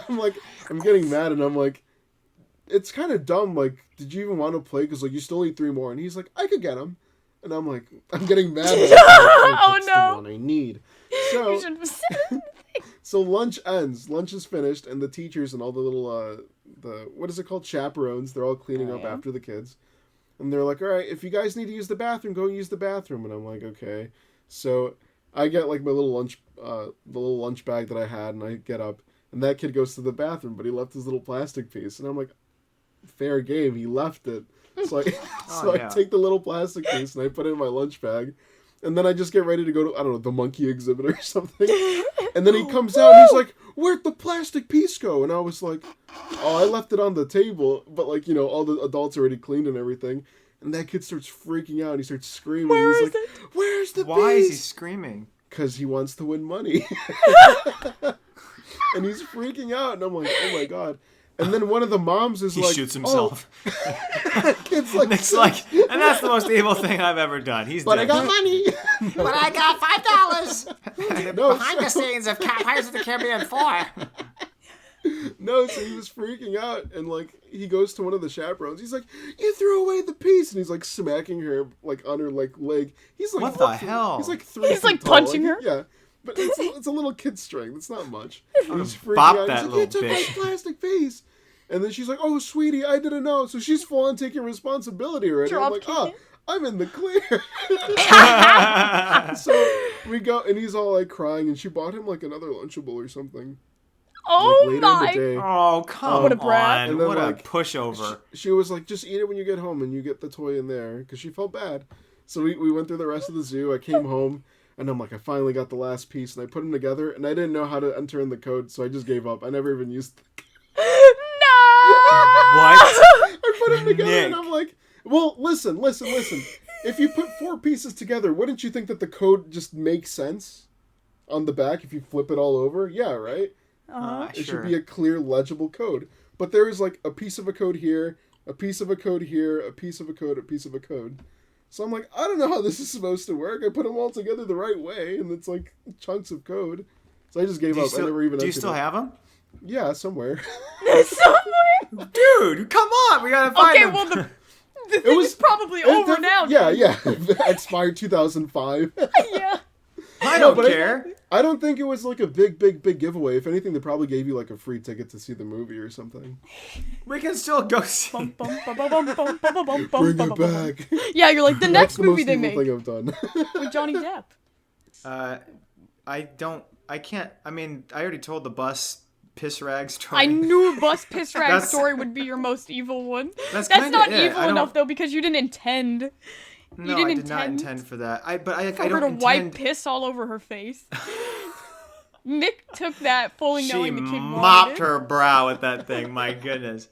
I'm like, I'm getting mad, and I'm like, it's kind of dumb, like, did you even want to play? Because, like, you still need 3 more. And he's like, I could get them. And I'm like, I'm getting mad. Like, oh no. The one I need. So, so lunch ends. Lunch is finished, and the teachers and all the little, what is it called? Chaperones. They're all cleaning up after the kids. And they're like, all right, if you guys need to use the bathroom, go use the bathroom. And I'm like, okay. So I get, like, my little lunch, the little lunch bag that I had, and I get up, and that kid goes to the bathroom, but he left his little plastic piece. And I'm like, fair game. He left it. So I take the little plastic piece, and I put it in my lunch bag. And then I just get ready to go to, I don't know, the monkey exhibit or something. And then he comes out and he's like, where'd the plastic piece go? And I was like, oh, I left it on the table. But, like, you know, all the adults already cleaned and everything. And that kid starts freaking out. He starts screaming. He's like, where's the piece? Why is he screaming? Because he wants to win money. And he's freaking out. And I'm like, oh my God. And then one of the moms is like... He shoots himself. Oh. Kid's like... It's like... And that's the most evil thing I've ever done. He's But dead. I got money. But I got $5. No, Behind the scenes of Pirates of the Caribbean 4. No, so he was freaking out, and, like, he goes to one of the chaperones. He's like, you threw away the piece. And he's, like, smacking her, like, on her, like, leg. He's like... What the hell? He's like 3 He's, feet like, tall. punching her? Yeah. But it's a little kid's strength. It's not much. And he's freaking Bop out. that He's like, little you took my bitch. plastic piece. And then she's like, oh, sweetie, I didn't know. So she's full on taking responsibility already. I'm like, oh, I'm in the clear. So we go, and he's all, like, crying, and she bought him, like, another Lunchable or something. Oh Like, later in my. the day. Oh, come What a brat. on. And then, What like, a pushover. She was like, just eat it when you get home, and you get the toy in there, because she felt bad. So we went through the rest of the zoo. I came home, and I'm like, I finally got the last piece, and I put them together, and I didn't know how to enter in the code, so I just gave up. I never even used the What? I put them together, Nick. and I'm like, well, listen. If you put 4 pieces together, wouldn't you think that the code just makes sense on the back if you flip it all over? Yeah, right? It should be a clear, legible code. But there is, like, a piece of a code here, a piece of a code here, a piece of a code, a piece of a code. So I'm like, I don't know how this is supposed to work. I put them all together the right way, and it's, like, chunks of code. So I just gave up. I never even. Do you still have them? Yeah, somewhere. Somewhere. Dude, come on, we gotta find them. Okay, well the thing is probably over now. Yeah. Expired 2005. Yeah. I don't care. I don't think it was like a big giveaway. If anything, they probably gave you like a free ticket to see the movie or something. We can still go see. Bring it back. Yeah, you're like the next movie they made. made Thing I've done. with Johnny Depp. I can't. I mean, I already told the bus piss rag story. I knew bus piss rag story would be your most evil one. That's not evil enough though because you didn't intend. No, I did not intend for that. I don't her to intend. wipe piss all over her face. Nick took that fully knowing the kid wanted mopped it. her brow with that thing. My goodness.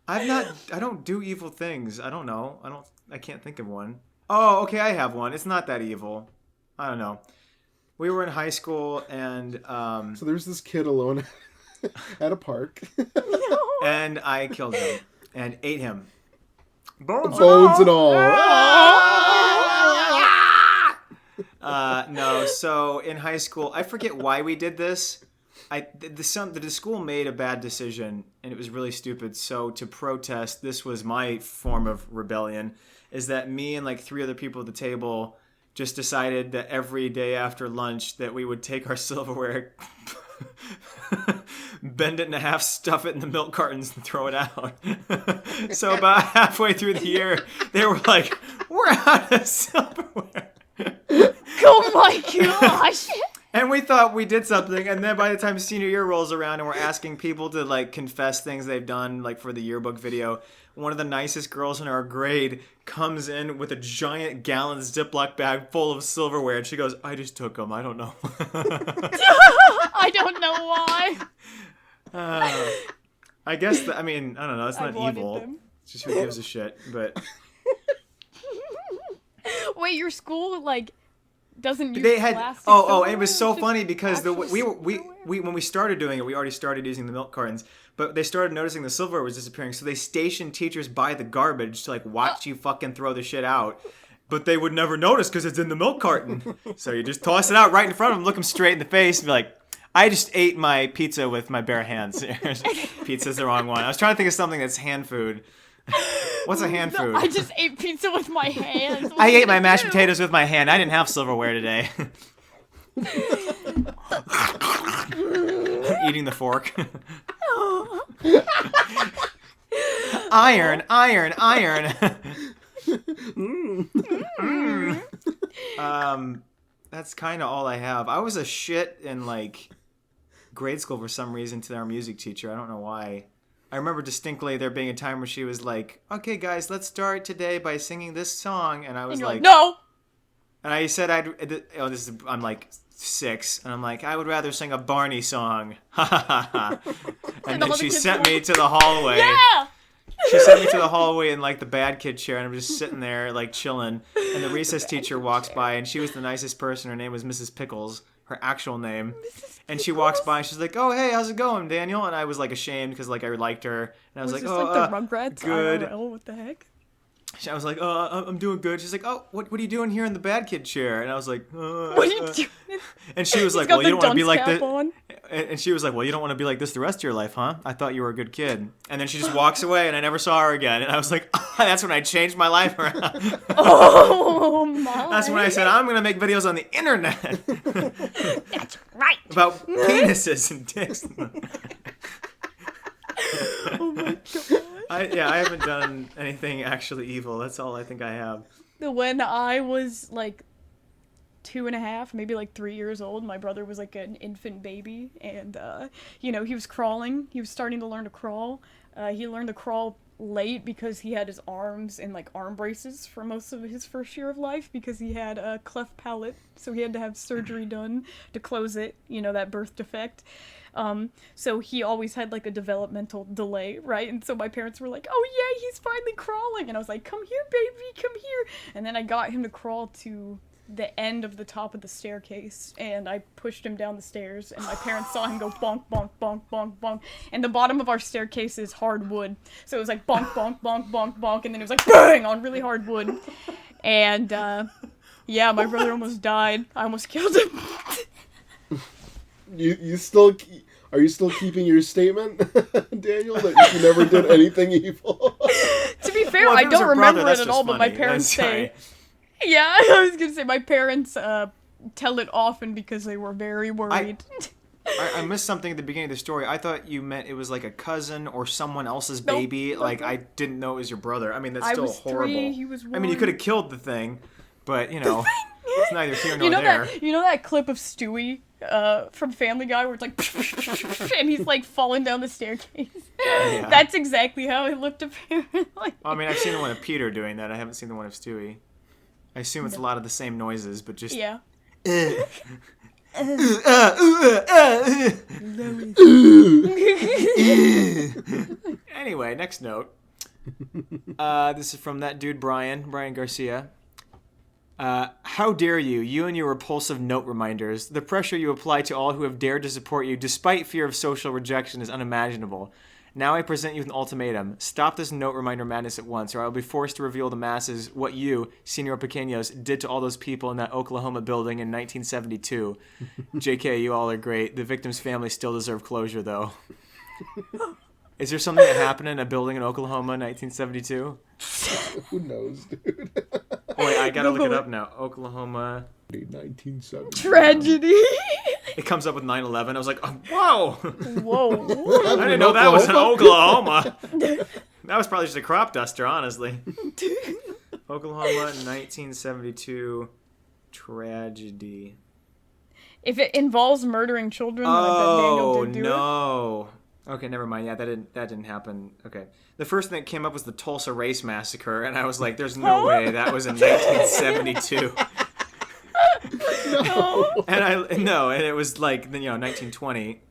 I don't do evil things. I don't know. I can't think of one. Oh, okay, I have one. It's not that evil. I don't know. We were in high school and so there's this kid alone at a park. and I killed him and ate him. Bones and all. No, so in high school, I forget why we did this. The school made a bad decision, and it was really stupid. So to protest, this was my form of rebellion, is that me and like 3 other people at the table just decided that every day after lunch that we would take our silverware, bend it in half, stuff it in the milk cartons, and throw it out. So about halfway through the year, they were like, we're out of silverware. Oh my gosh! And we thought we did something, and then by the time senior year rolls around and we're asking people to like confess things they've done, like for the yearbook video, one of the nicest girls in our grade comes in with a giant gallon Ziploc bag full of silverware, and she goes, I just took them, I don't know. I don't know why. I guess, I don't know, it's not evil. Them. It's just who gives a shit, but... Wait, your school, like... doesn't use plastic and it was so silverware? funny because when we started doing it, we already started using the milk cartons, but they started noticing the silverware was disappearing, so they stationed teachers by the garbage to like watch you fucking throw the shit out, but they would never notice because it's in the milk carton. So you just toss it out right in front of them, look them straight in the face, and be like, I just ate my pizza with my bare hands. Pizza's the wrong one. I was trying to think of something that's hand food. What's a hand food? I just ate pizza with my hands. I ate my mashed potatoes with my hand. I didn't have silverware today. Eating the fork. Iron. That's kind of all I have. I was a shit in like grade school for some reason to our music teacher. I don't know why. I remember distinctly there being a time where she was like, okay, guys, let's start today by singing this song. And I was like, no. And I said, I'm like 6. And I'm like, I would rather sing a Barney song. And then she sent me to the hallway. Yeah. She sent me to the hallway in like the bad kid chair. And I'm just sitting there like chilling. And the recess teacher walks by and she was the nicest person. Her name was Mrs. Pickles, her actual name. And she walks by and she's like, oh, hey, how's it going, Daniel? And I was like ashamed because like I liked her. And I was like, this oh, like the Rugrats good. IRL? What the heck? I was like, I'm doing good. She's like, oh, what are you doing here in the bad kid chair? And I was like, what are you doing? And she was like, well, you don't want to be like this. And she was like, well, you don't want to be like this the rest of your life, huh? I thought you were a good kid. And then she just walks away and I never saw her again. And I was like, oh, that's when I changed my life around. Oh, my. That's when I said, I'm going to make videos on the internet. That's right. About penises and dicks. Oh, my God. I haven't done anything actually evil. That's all I think I have. When I was like 2.5, maybe like 3 years old, my brother was like an infant baby, and he was crawling. He was starting to learn to crawl. He learned to crawl late because he had his arms in like arm braces for most of his first year of life because he had a cleft palate, so he had to have surgery done to close it, that birth defect. So he always had like a developmental delay, right? And so my parents were like, oh yeah, he's finally crawling. And I was like, come here, baby, come here. And then I got him to crawl to the end of the top of the staircase, and I pushed him down the stairs, and my parents saw him go bonk, bonk, bonk, bonk, bonk. And the bottom of our staircase is hard wood. So it was like bonk, bonk, bonk, bonk, bonk, and then it was like bang on really hard wood. And yeah, my brother almost died. I almost killed him. You still are you still keeping your statement, Daniel, that you never did anything evil? To be fair, Well, if I it was don't her remember brother, it that's at just all, but my funny. parents That's say. right. Yeah, I was gonna say my parents tell it often because they were very worried. I missed something at the beginning of the story. I thought you meant it was like a cousin or someone else's Nope. baby. Like, I didn't know it was your brother. I mean, that's I still was horrible. 3, he was I mean, you 1. could have killed the thing, but, you know, it's neither here nor there. You know that clip of Stewie from Family Guy where it's like and he's like falling down the staircase. Yeah. That's exactly how it looked apparently. I mean, I've seen the one of Peter doing that. I haven't seen the one of Stewie. I assume it's a lot of the same noises, but just... Yeah. Anyway, next note. This is from that dude, Brian Garcia. How dare you? You and your repulsive note reminders. The pressure you apply to all who have dared to support you, despite fear of social rejection, is unimaginable. Now I present you with an ultimatum. Stop this note reminder madness at once, or I will be forced to reveal to masses what you, Señor Pequeños, did to all those people in that Oklahoma building in 1972. JK, you all are great. The victim's family still deserve closure, though. Is there something that happened in a building in Oklahoma in 1972? Who knows, dude? Oh, wait, I gotta look it up now. Oklahoma. 1970. Tragedy. It comes up with 9/11. I was like, oh, whoa! Whoa. I didn't know that was in Oklahoma. That was probably just a crop duster, honestly. Oklahoma, 1972 tragedy. If it involves murdering children, then I bet Daniel did do it. No. Okay, never mind. Yeah, that didn't happen. Okay. The first thing that came up was the Tulsa Race Massacre, and I was like, there's no way that was in 1972. And it was like, 1920.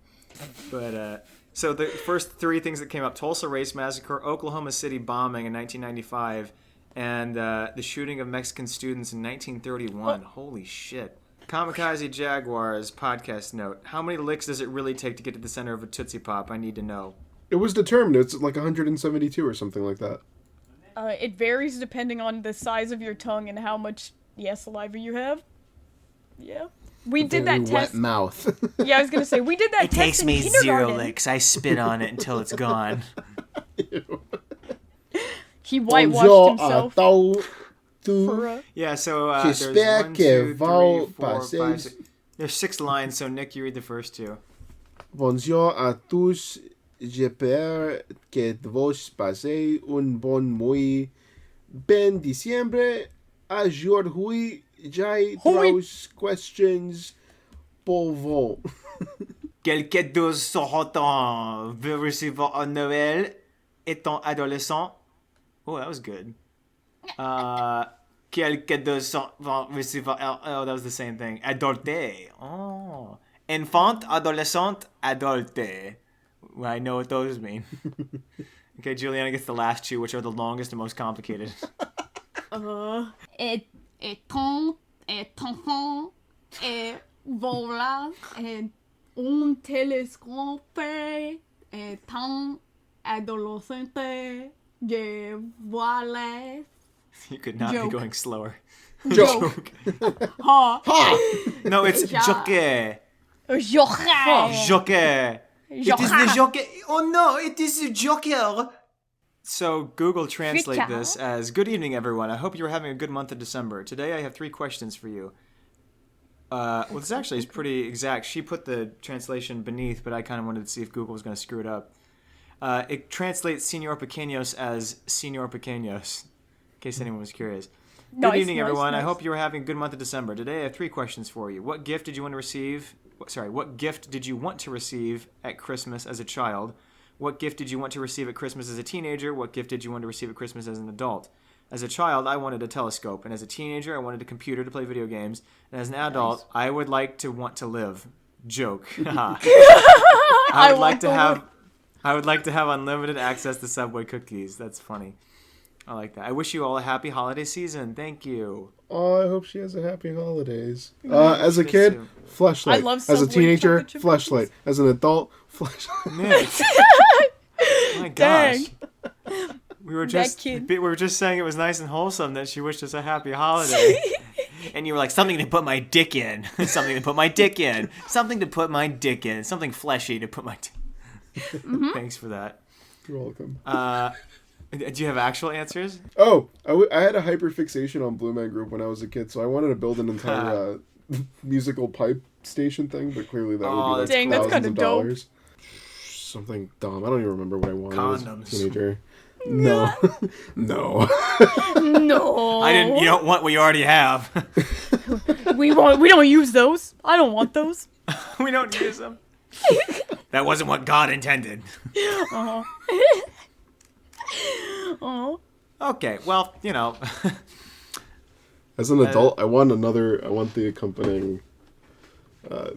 But so the first 3 things that came up: Tulsa Race Massacre, Oklahoma City bombing in 1995, and the shooting of Mexican students in 1931. Holy shit. Kamikaze Jaguars podcast note. How many licks does it really take to get to the center of a Tootsie Pop? I need to know. It was determined. It's like 172 or something like that. It varies depending on the size of your tongue and how much saliva you have. Yeah. We did that test. Wet mouth. Yeah, I was gonna say we did that test in kindergarten. I spit on it until it's gone. He whitewashed himself. Yeah, so there's 1, 2, 3, 4, 5, 6. There's 6 lines, so Nick, you read the first 2. Bonjour à tous. J'espère que vous passez un bon mois. Ben diciembre. Aujourd'hui, j'ai 3 questions pour vous. Quelques doses seront veut recevoir à Noël étant adolescent. Oh, that was good. Quelques doses vont recevoir. Oh, that was the same thing. Adulte. Oh. Enfant, adolescent, adulte. Well, I know what those mean. Okay, Juliana gets the last 2, which are the longest and most complicated. Et ton, et enfant, et voilà, et un télescope, et ton adolescente, je voilà. You could not Joke. be going slower. Joke. Ha. No, it's jockey. Joker. Jockey. It is the jockey. Oh no, it is the joker. So Google translate this as, good evening, everyone. I hope you're having a good month of December. Today I have 3 questions for you. Well, this actually is pretty exact. She put the translation beneath, but I kind of wanted to see if Google was going to screw it up. It translates Señor Pequeños as Señor Pequeños, in case anyone was curious. Good evening, everyone. I hope you're having a good month of December. Today I have 3 questions for you. What gift did you want to receive? What gift did you want to receive at Christmas as a child? What gift did you want to receive at Christmas as a teenager? What gift did you want to receive at Christmas as an adult? As a child, I wanted a telescope, and as a teenager, I wanted a computer to play video games, and as an adult, I would like to want to live. Joke. I would like to have unlimited access to Subway cookies. That's funny. I like that. I wish you all a happy holiday season. Thank you. Oh, I hope she has a happy holidays. As a kid, fleshlight. I love As a Subway teenager, chocolate chip fleshlight. cookies. As an adult, fleshlight. Nick. Oh my gosh. Dang. We were just saying it was nice and wholesome that she wished us a happy holiday. And you were like, something to put my dick in. Something to put my dick in. Something to put my dick in. Something fleshy to put my Thanks for that. You're welcome. Do you have actual answers? Oh, I had a hyperfixation on Blue Man Group when I was a kid, so I wanted to build an entire musical pipe station thing, but clearly that would be like dang, that's thousands kinda of dope. dollars. Something dumb. I don't even remember what I wanted as a Condoms. teenager. No. No. No. I didn't. You don't want what you already have. We don't use those. I don't want those. We don't use them. That wasn't what God intended. Oh. Oh. Okay, well, you know. As an adult, I want the accompanying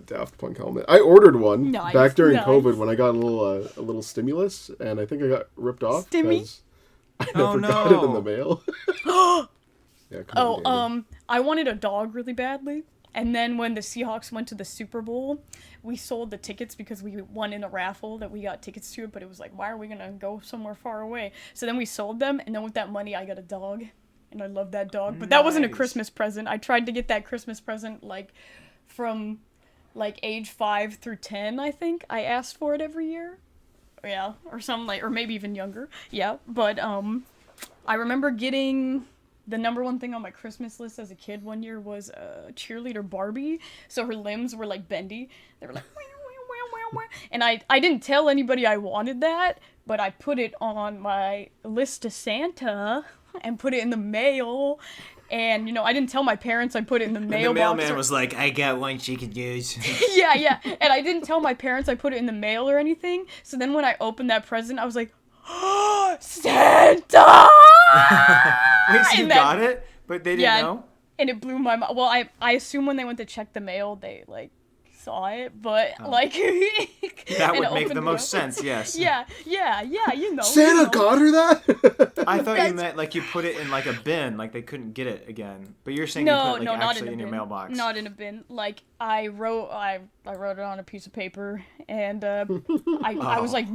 Daft Punk helmet. I ordered one back during COVID when I got a little stimulus, and I think I got ripped off because I never got it in the mail. Yeah, come on, I wanted a dog really badly. And then when the Seahawks went to the Super Bowl, we sold the tickets because we won in a raffle that we got tickets to it, but it was like, why are we going to go somewhere far away? So then we sold them, and then with that money, I got a dog. And I love that dog. But that wasn't a Christmas present. I tried to get that Christmas present, like, from, like, age 5 through 10, I think. I asked for it every year. Yeah, or something like, or maybe even younger. Yeah, but, I remember getting... The number one thing on my Christmas list as a kid one year was cheerleader Barbie. So her limbs were like bendy. They were like, wah, wah, wah, wah, wah. And I didn't tell anybody I wanted that, but I put it on my list to Santa and put it in the mail. And, you know, I didn't tell my parents I put it in the mailbox. And the mailman was like, I got one she could use. Yeah. And I didn't tell my parents I put it in the mail or anything. So then when I opened that present, I was like, oh, Santa! Wait, so you got it? But they didn't know? And it blew my mind. Well, I assume when they went to check the mail, they, like, saw it, but, like... that would make the most sense, yes. Yeah, you know. Santa got her that? I thought you meant, like, you put it in, like, a bin, like they couldn't get it again. But you're saying you put it, like, actually in your mailbox. Not in a bin. Like, I wrote it on a piece of paper, and, I was, like,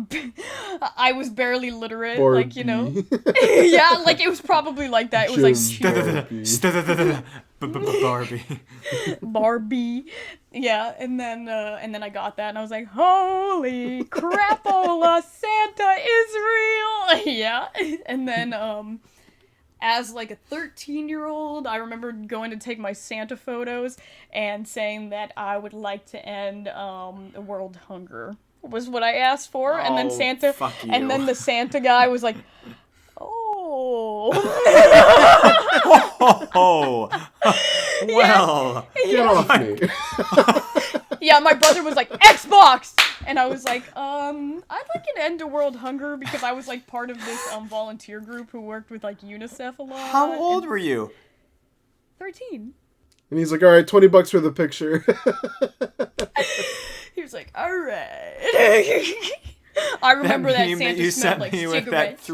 I was barely literate, Barbie. like, you know. Yeah, like, it was probably like that. It was, like... Barbie. Yeah, and then I got that, and I was like, holy crapola, Santa is real! Yeah, and then, as, like, a 13-year-old, I remember going to take my Santa photos and saying that I would like to end, world hunger, was what I asked for, and then Santa, fuck you. and then the Santa guy was like, oh. Well. Get off me. Yeah, my brother was like, Xbox! And I was like, I'd like an end to world hunger because I was like part of this volunteer group who worked with like UNICEF a lot. How old were you? 13. And he's like, all right, $20 for the picture. He was like, all right. I remember that Santa smelled like cigarettes.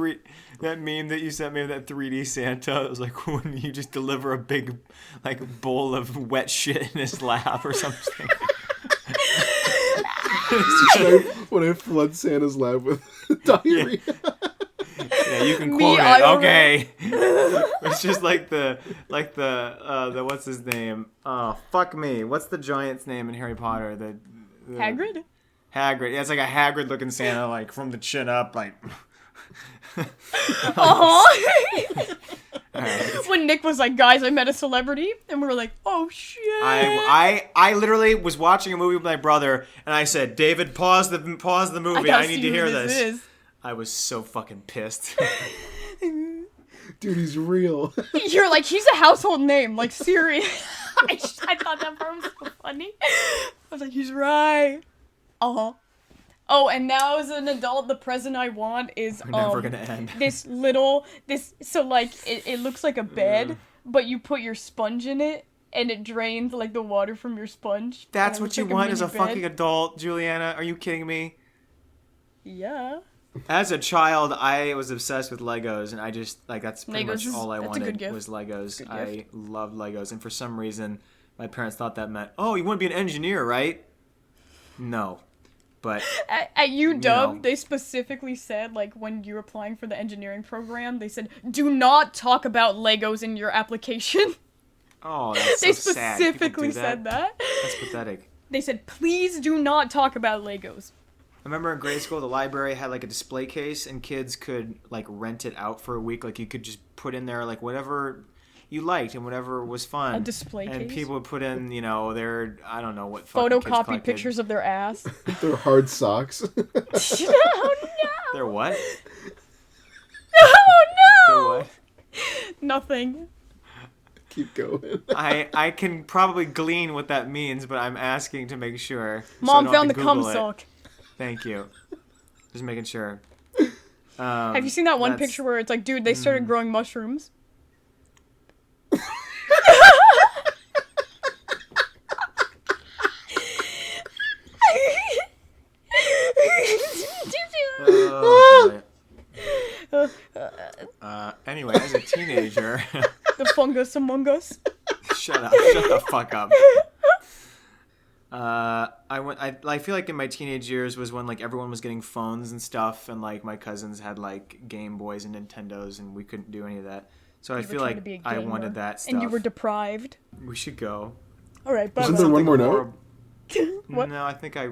That meme that you sent me with that 3D Santa, it was like when you just deliver a big, like, bowl of wet shit in his lap or something. When I flood Santa's lab with diarrhea. Yeah, you can quote it. Okay. It's just like the what's his name? Oh, fuck me. What's the giant's name in Harry Potter? The Hagrid? Hagrid. Yeah, it's like a Hagrid looking Santa, like from the chin up, like. When Nick was like, guys, I met a celebrity, and we were like, oh shit. I literally was watching a movie with my brother, and I said, David, pause the movie. I need to hear this. I was so fucking pissed. Dude, he's real. You're like, he's a household name, like serious. I thought that part was so funny. I was like, he's right. Oh, and now as an adult, the present I want is We're never gonna end. So like it looks like a bed, but you put your sponge in it and it drains like the water from your sponge. That's what you want as a fucking adult, Juliana? Are you kidding me? Yeah. As a child, I was obsessed with Legos, and I just that's pretty much all I wanted was Legos. I loved Legos, and for some reason, my parents thought that meant, oh, you want to be an engineer, right? No. But at UW, they specifically said, like, when you're applying for the engineering program, they said, do not talk about Legos in your application. Oh, that's They so sad. specifically People do said that. That's pathetic. They said, please do not talk about Legos. I remember in grade school, the library had like a display case, and kids could like rent it out for a week. Like you could just put in there like whatever you liked and whatever was fun. A display and case? people would put in, their I don't know what fucking kids Photocopy collected. pictures of their ass. Their hard socks. Oh no! Their what? Oh no! Their what? Nothing. Keep going. I can probably glean what that means, but I'm asking to make sure. so I Mom don't have found to the cum Google it. sock. Thank you. Just making sure. Have you seen that one that's- picture where it's like, dude, they started growing mushrooms? Oh, boy. Anyway, as a teenager, The fungus among us. shut up, shut the fuck up. I feel like in my teenage years was when like everyone was getting phones and stuff, and like my cousins had like Game Boys and Nintendos, and we couldn't do any of that. So I You were feel trying to like be a I gamer, wanted that stuff. And you were deprived. We should go. All right, but Isn't there one more note? Horrible- What? No, I think I.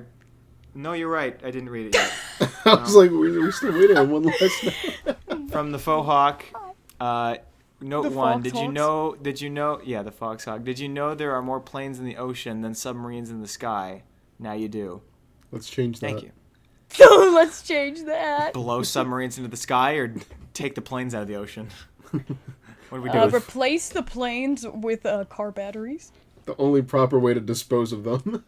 No, you're right. I didn't read it yet. I was like, we're still waiting on one last note. From the Faux Hawk, note The one. Fox Did you Hawks? know? Did you know? Yeah, the Fox Hawk. Did you know there are more planes in the ocean than submarines in the sky? Now you do. Let's change that. Thank you. So let's change that. Blow submarines into the sky or take the planes out of the ocean? What do we do? Replace the planes with car batteries. The only proper way to dispose of them.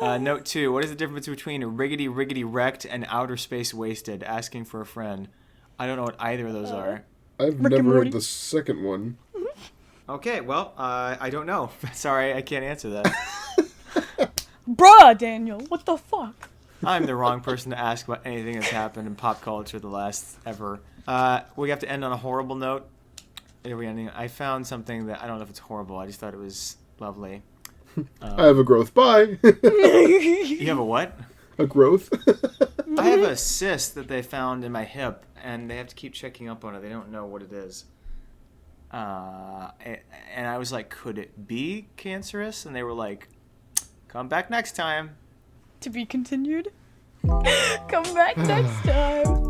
Note 2. What is the difference between riggedy wrecked and outer space wasted? Asking for a friend. I don't know what either of those are. I've Rick and never Morty. heard the second one. Okay, well, I don't know. Sorry, I can't answer that. Bruh, Daniel, what the fuck? I'm the wrong person to ask about anything that's happened in pop culture the last ever. We have to end on a horrible note. Are we ending? I found something that I don't know if it's horrible. I just thought it was lovely. I have a growth. Bye. You have a what? A growth. I have a cyst that they found in my hip, and they have to keep checking up on it. They don't know what it is. And I was like, could it be cancerous? And they were like, come back next time. To be continued. Come back next time.